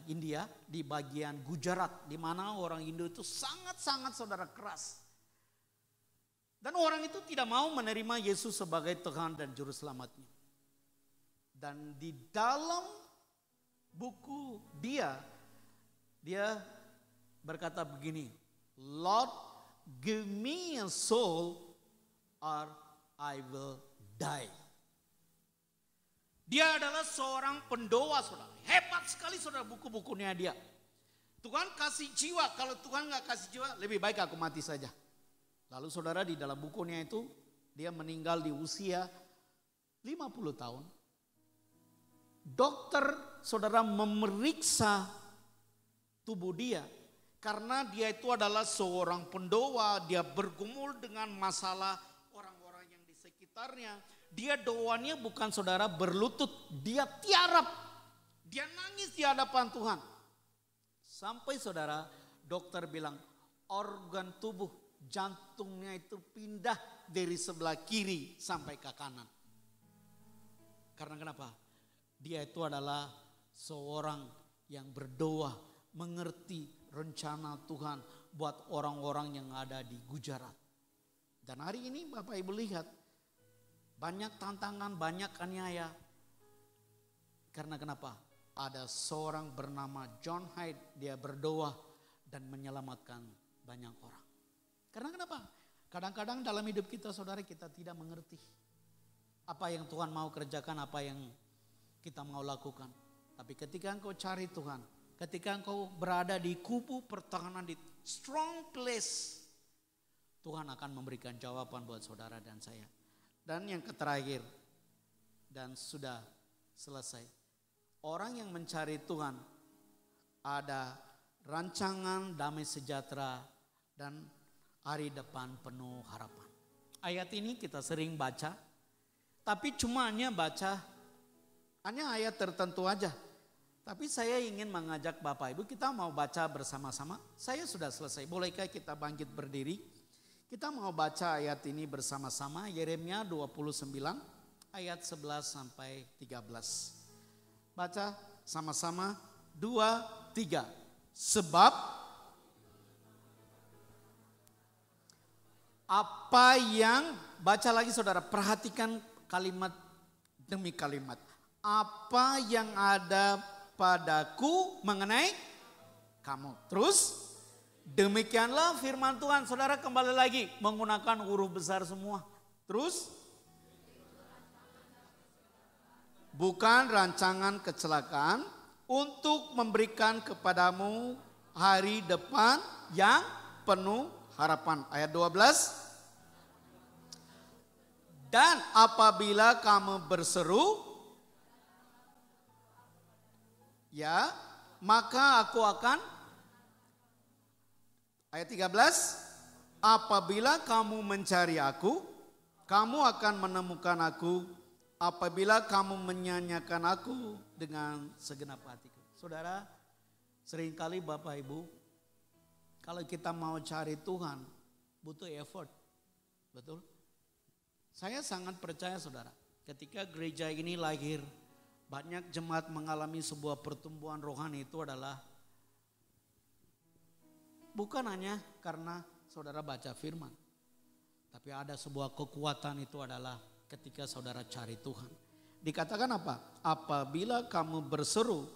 India di bagian Gujarat, di mana orang Hindu itu sangat-sangat saudara keras. Dan orang itu tidak mau menerima Yesus sebagai Tuhan dan Juru Selamatnya. Dan di dalam buku dia berkata begini, Lord, give me a soul or I will die. Dia adalah seorang pendoa saudara. Hebat sekali saudara buku-bukunya dia. Tuhan kasih jiwa, kalau Tuhan gak kasih jiwa lebih baik aku mati saja. Lalu saudara di dalam bukunya itu dia meninggal di usia 50 tahun. Dokter saudara memeriksa tubuh dia. Karena dia itu adalah seorang pendoa, dia bergumul dengan masalah orang-orang yang di sekitarnya. Dia doanya bukan saudara berlutut, dia tiarap. Dia nangis di hadapan Tuhan. Sampai saudara dokter bilang organ tubuh jantungnya itu pindah dari sebelah kiri sampai ke kanan. Karena kenapa? Dia itu adalah seorang yang berdoa, mengerti rencana Tuhan buat orang-orang yang ada di Gujarat. Dan hari ini Bapak Ibu lihat, banyak tantangan, banyak aniaya. Karena kenapa? Ada seorang bernama John Haidt, dia berdoa dan menyelamatkan banyak orang. Karena kenapa? Kadang-kadang dalam hidup kita saudara kita tidak mengerti apa yang Tuhan mau kerjakan, apa yang kita mau lakukan. Tapi ketika engkau cari Tuhan, ketika engkau berada di kubu pertahanan, di strong place, Tuhan akan memberikan jawaban buat saudara dan saya. Dan yang terakhir, dan sudah selesai. Orang yang mencari Tuhan, ada rancangan damai sejahtera dan hari depan penuh harapan. Ayat ini kita sering baca, tapi cuma hanya ayat tertentu aja. Tapi saya ingin mengajak Bapak Ibu, kita mau baca bersama-sama. Saya sudah selesai, bolehkah kita bangkit berdiri? Kita mau baca ayat ini bersama-sama, Yeremia 29 ayat 11 sampai 13. Baca sama-sama, 2, 3. Sebab apa yang, baca lagi saudara, perhatikan kalimat demi kalimat. Apa yang ada padaku mengenai kamu. Terus, demikianlah firman Tuhan. Saudara kembali lagi menggunakan huruf besar semua. Terus, bukan rancangan kecelakaan untuk memberikan kepadamu hari depan yang penuh harapan. Ayat 12. Dan apabila kamu berseru, ya, maka aku akan, ayat 13, apabila kamu mencari aku, kamu akan menemukan aku apabila kamu menyanyikan aku dengan segenap hatiku. Saudara, seringkali Bapak Ibu, kalau kita mau cari Tuhan, butuh effort. Betul? Saya sangat percaya saudara, ketika gereja ini lahir, banyak jemaat mengalami sebuah pertumbuhan rohani itu adalah bukan hanya karena saudara baca firman. Tapi ada sebuah kekuatan itu adalah ketika saudara cari Tuhan. Dikatakan apa? Apabila kamu berseru,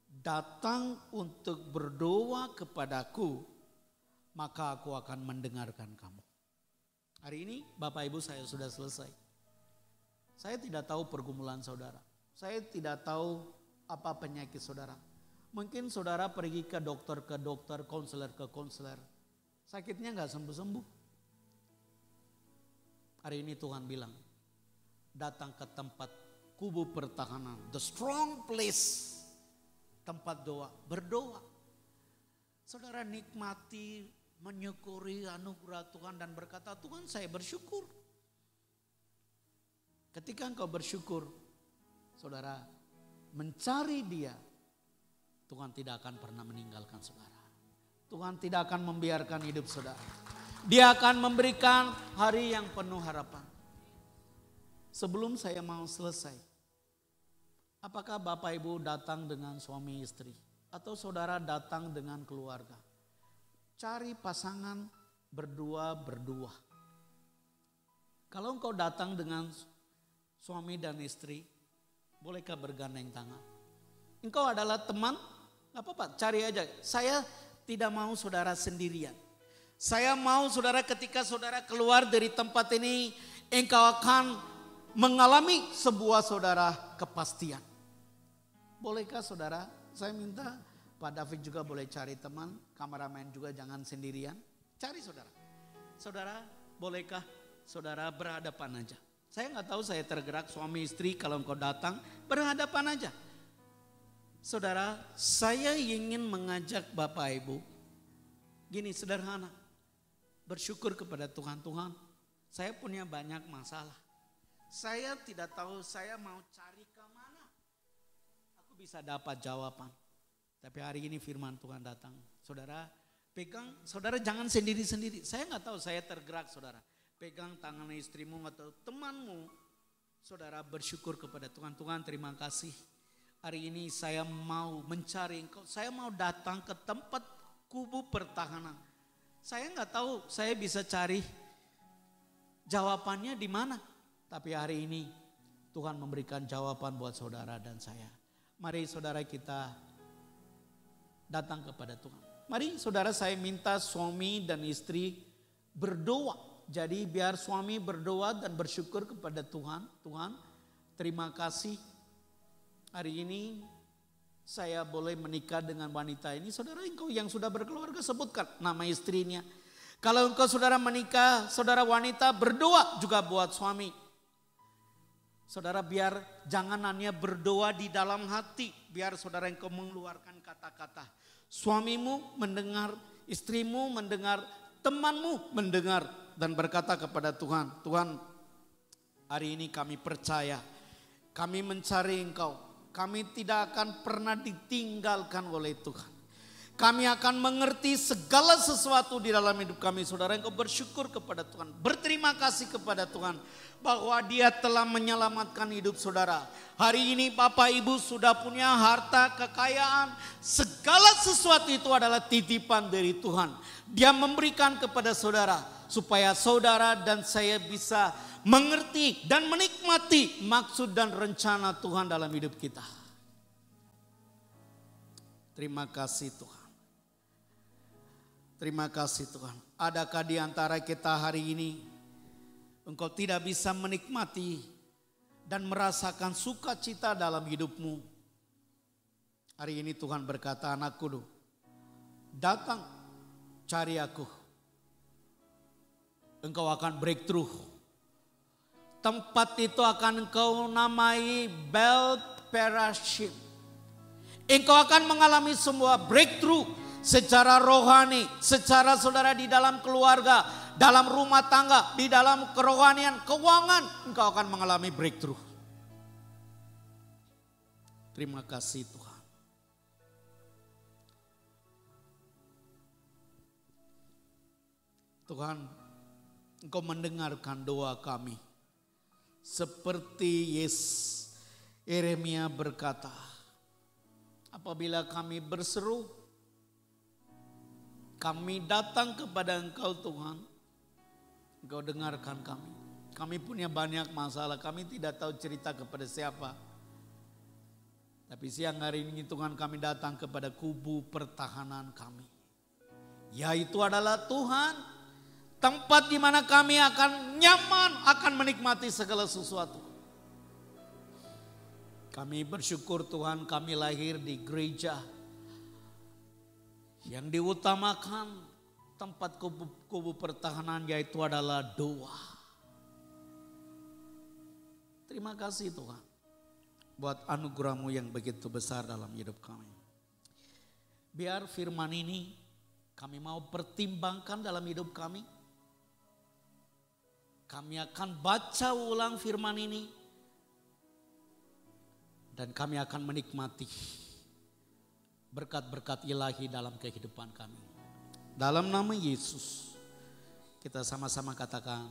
datang untuk berdoa kepadaku, maka aku akan mendengarkan kamu. Hari ini Bapak Ibu saya sudah selesai. Saya tidak tahu pergumulan saudara. Saya tidak tahu apa penyakit saudara. Mungkin saudara pergi ke dokter, konselor ke konselor. Sakitnya gak sembuh-sembuh. Hari ini Tuhan bilang, datang ke tempat kubu pertahanan, the strong place, tempat doa, berdoa. Saudara nikmati, menyukuri anugerah Tuhan dan berkata, Tuhan saya bersyukur. Ketika engkau bersyukur, saudara mencari Dia, Tuhan tidak akan pernah meninggalkan saudara. Tuhan tidak akan membiarkan hidup saudara. Dia akan memberikan hari yang penuh harapan. Sebelum saya mau selesai, apakah Bapak Ibu datang dengan suami istri atau saudara datang dengan keluarga? Cari pasangan berdua. Kalau engkau datang dengan suami dan istri, bolehkah bergandeng tangan? Engkau adalah teman, gak apa-apa, cari aja. Saya tidak mau saudara sendirian. Saya mau saudara ketika saudara keluar dari tempat ini, engkau akan mengalami sebuah saudara kepastian. Bolehkah saudara, saya minta Pak David juga boleh cari teman, kameramen juga jangan sendirian. Cari saudara. Saudara, bolehkah saudara berhadapan aja. Saya gak tahu saya tergerak suami istri kalau engkau datang, berhadapan aja. Saudara, saya ingin mengajak Bapak Ibu, gini sederhana. Bersyukur kepada Tuhan, Tuhan saya punya banyak masalah. Saya tidak tahu saya mau cari ke mana. Aku bisa dapat jawaban. Tapi hari ini firman Tuhan datang. Saudara pegang, saudara jangan sendiri-sendiri. Saya nggak tahu saya tergerak saudara. Pegang tangan istrimu atau temanmu. Saudara bersyukur kepada Tuhan. Tuhan terima kasih. Hari ini saya mau mencari engkau. Saya mau datang ke tempat kubu pertahanan. Saya nggak tahu saya bisa cari jawabannya di mana. Tapi hari ini Tuhan memberikan jawaban buat saudara dan saya. Mari saudara kita datang kepada Tuhan. Mari saudara saya minta suami dan istri berdoa. Jadi biar suami berdoa dan bersyukur kepada Tuhan. Tuhan terima kasih hari ini saya boleh menikah dengan wanita ini. Saudara engkau yang sudah berkeluarga sebutkan nama istrinya. Kalau engkau saudara menikah, saudara wanita berdoa juga buat suami. Saudara biar jangan hanya berdoa di dalam hati. Biar saudara engkau mengeluarkan kata-kata. Suamimu mendengar, istrimu mendengar, temanmu mendengar. Dan berkata kepada Tuhan, Tuhan hari ini kami percaya. Kami mencari engkau. Kami tidak akan pernah ditinggalkan oleh Tuhan. Kami akan mengerti segala sesuatu di dalam hidup kami. Saudara engkau bersyukur kepada Tuhan. Berterima kasih kepada Tuhan. Bahwa Dia telah menyelamatkan hidup saudara. Hari ini Bapak Ibu sudah punya harta, kekayaan. Segala sesuatu itu adalah titipan dari Tuhan. Dia memberikan kepada saudara. Supaya saudara dan saya bisa mengerti dan menikmati maksud dan rencana Tuhan dalam hidup kita. Terima kasih Tuhan. Terima kasih Tuhan. Adakah di antara kita hari ini engkau tidak bisa menikmati dan merasakan sukacita dalam hidupmu? Hari ini Tuhan berkata, anakku, datang cari aku. Engkau akan breakthrough. Tempat itu akan engkau namai Bel Perashim. Engkau akan mengalami semua breakthrough secara rohani, secara saudara di dalam keluarga, dalam rumah tangga, di dalam kerohanian, keuangan, engkau akan mengalami breakthrough. Terima kasih Tuhan. Tuhan, engkau mendengarkan doa kami. Seperti Yeremia berkata, apabila kami berseru, kami datang kepada Engkau Tuhan, Engkau dengarkan kami. Kami punya banyak masalah, kami tidak tahu cerita kepada siapa. Tapi siang hari ini Tuhan, kami datang kepada kubu pertahanan kami. Yaitu adalah Tuhan, tempat di mana kami akan nyaman, akan menikmati segala sesuatu. Kami bersyukur Tuhan, kami lahir di gereja yang diutamakan tempat kubu pertahanan, yaitu adalah doa. Terima kasih Tuhan buat anugerah-Mu yang begitu besar dalam hidup kami. Biar firman ini kami mau pertimbangkan dalam hidup kami. Kami akan baca ulang firman ini dan kami akan menikmati berkat-berkat ilahi dalam kehidupan kami. Dalam nama Yesus kita sama-sama katakan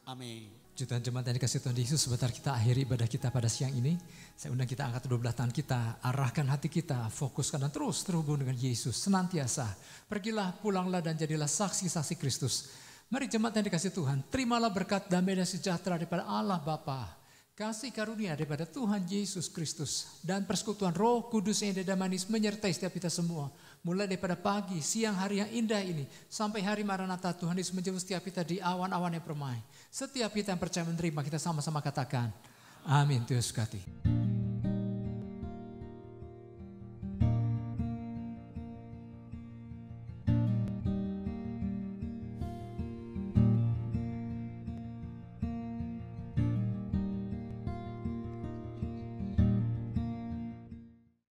amin. Jutaan jemaat yang dikasih Tuhan Yesus, sebentar kita akhiri ibadah kita pada siang ini. Saya undang kita angkat kedua belah tangan kita, arahkan hati kita, fokuskan dan terus terhubung dengan Yesus senantiasa. Pergilah, pulanglah dan jadilah saksi-saksi Kristus. Mari jemaat yang dikasih Tuhan, terimalah berkat damai dan sejahtera daripada Allah Bapa, kasih karunia daripada Tuhan Yesus Kristus, dan persekutuan Roh Kudus yang indah dan manis menyertai setiap kita semua. Mulai daripada pagi, siang hari yang indah ini, sampai hari Maranatha, Tuhan Yesus menjemput setiap kita di awan-awan yang permai. Setiap kita yang percaya menerima, kita sama-sama katakan, amin. Tuhan Yesus berkati.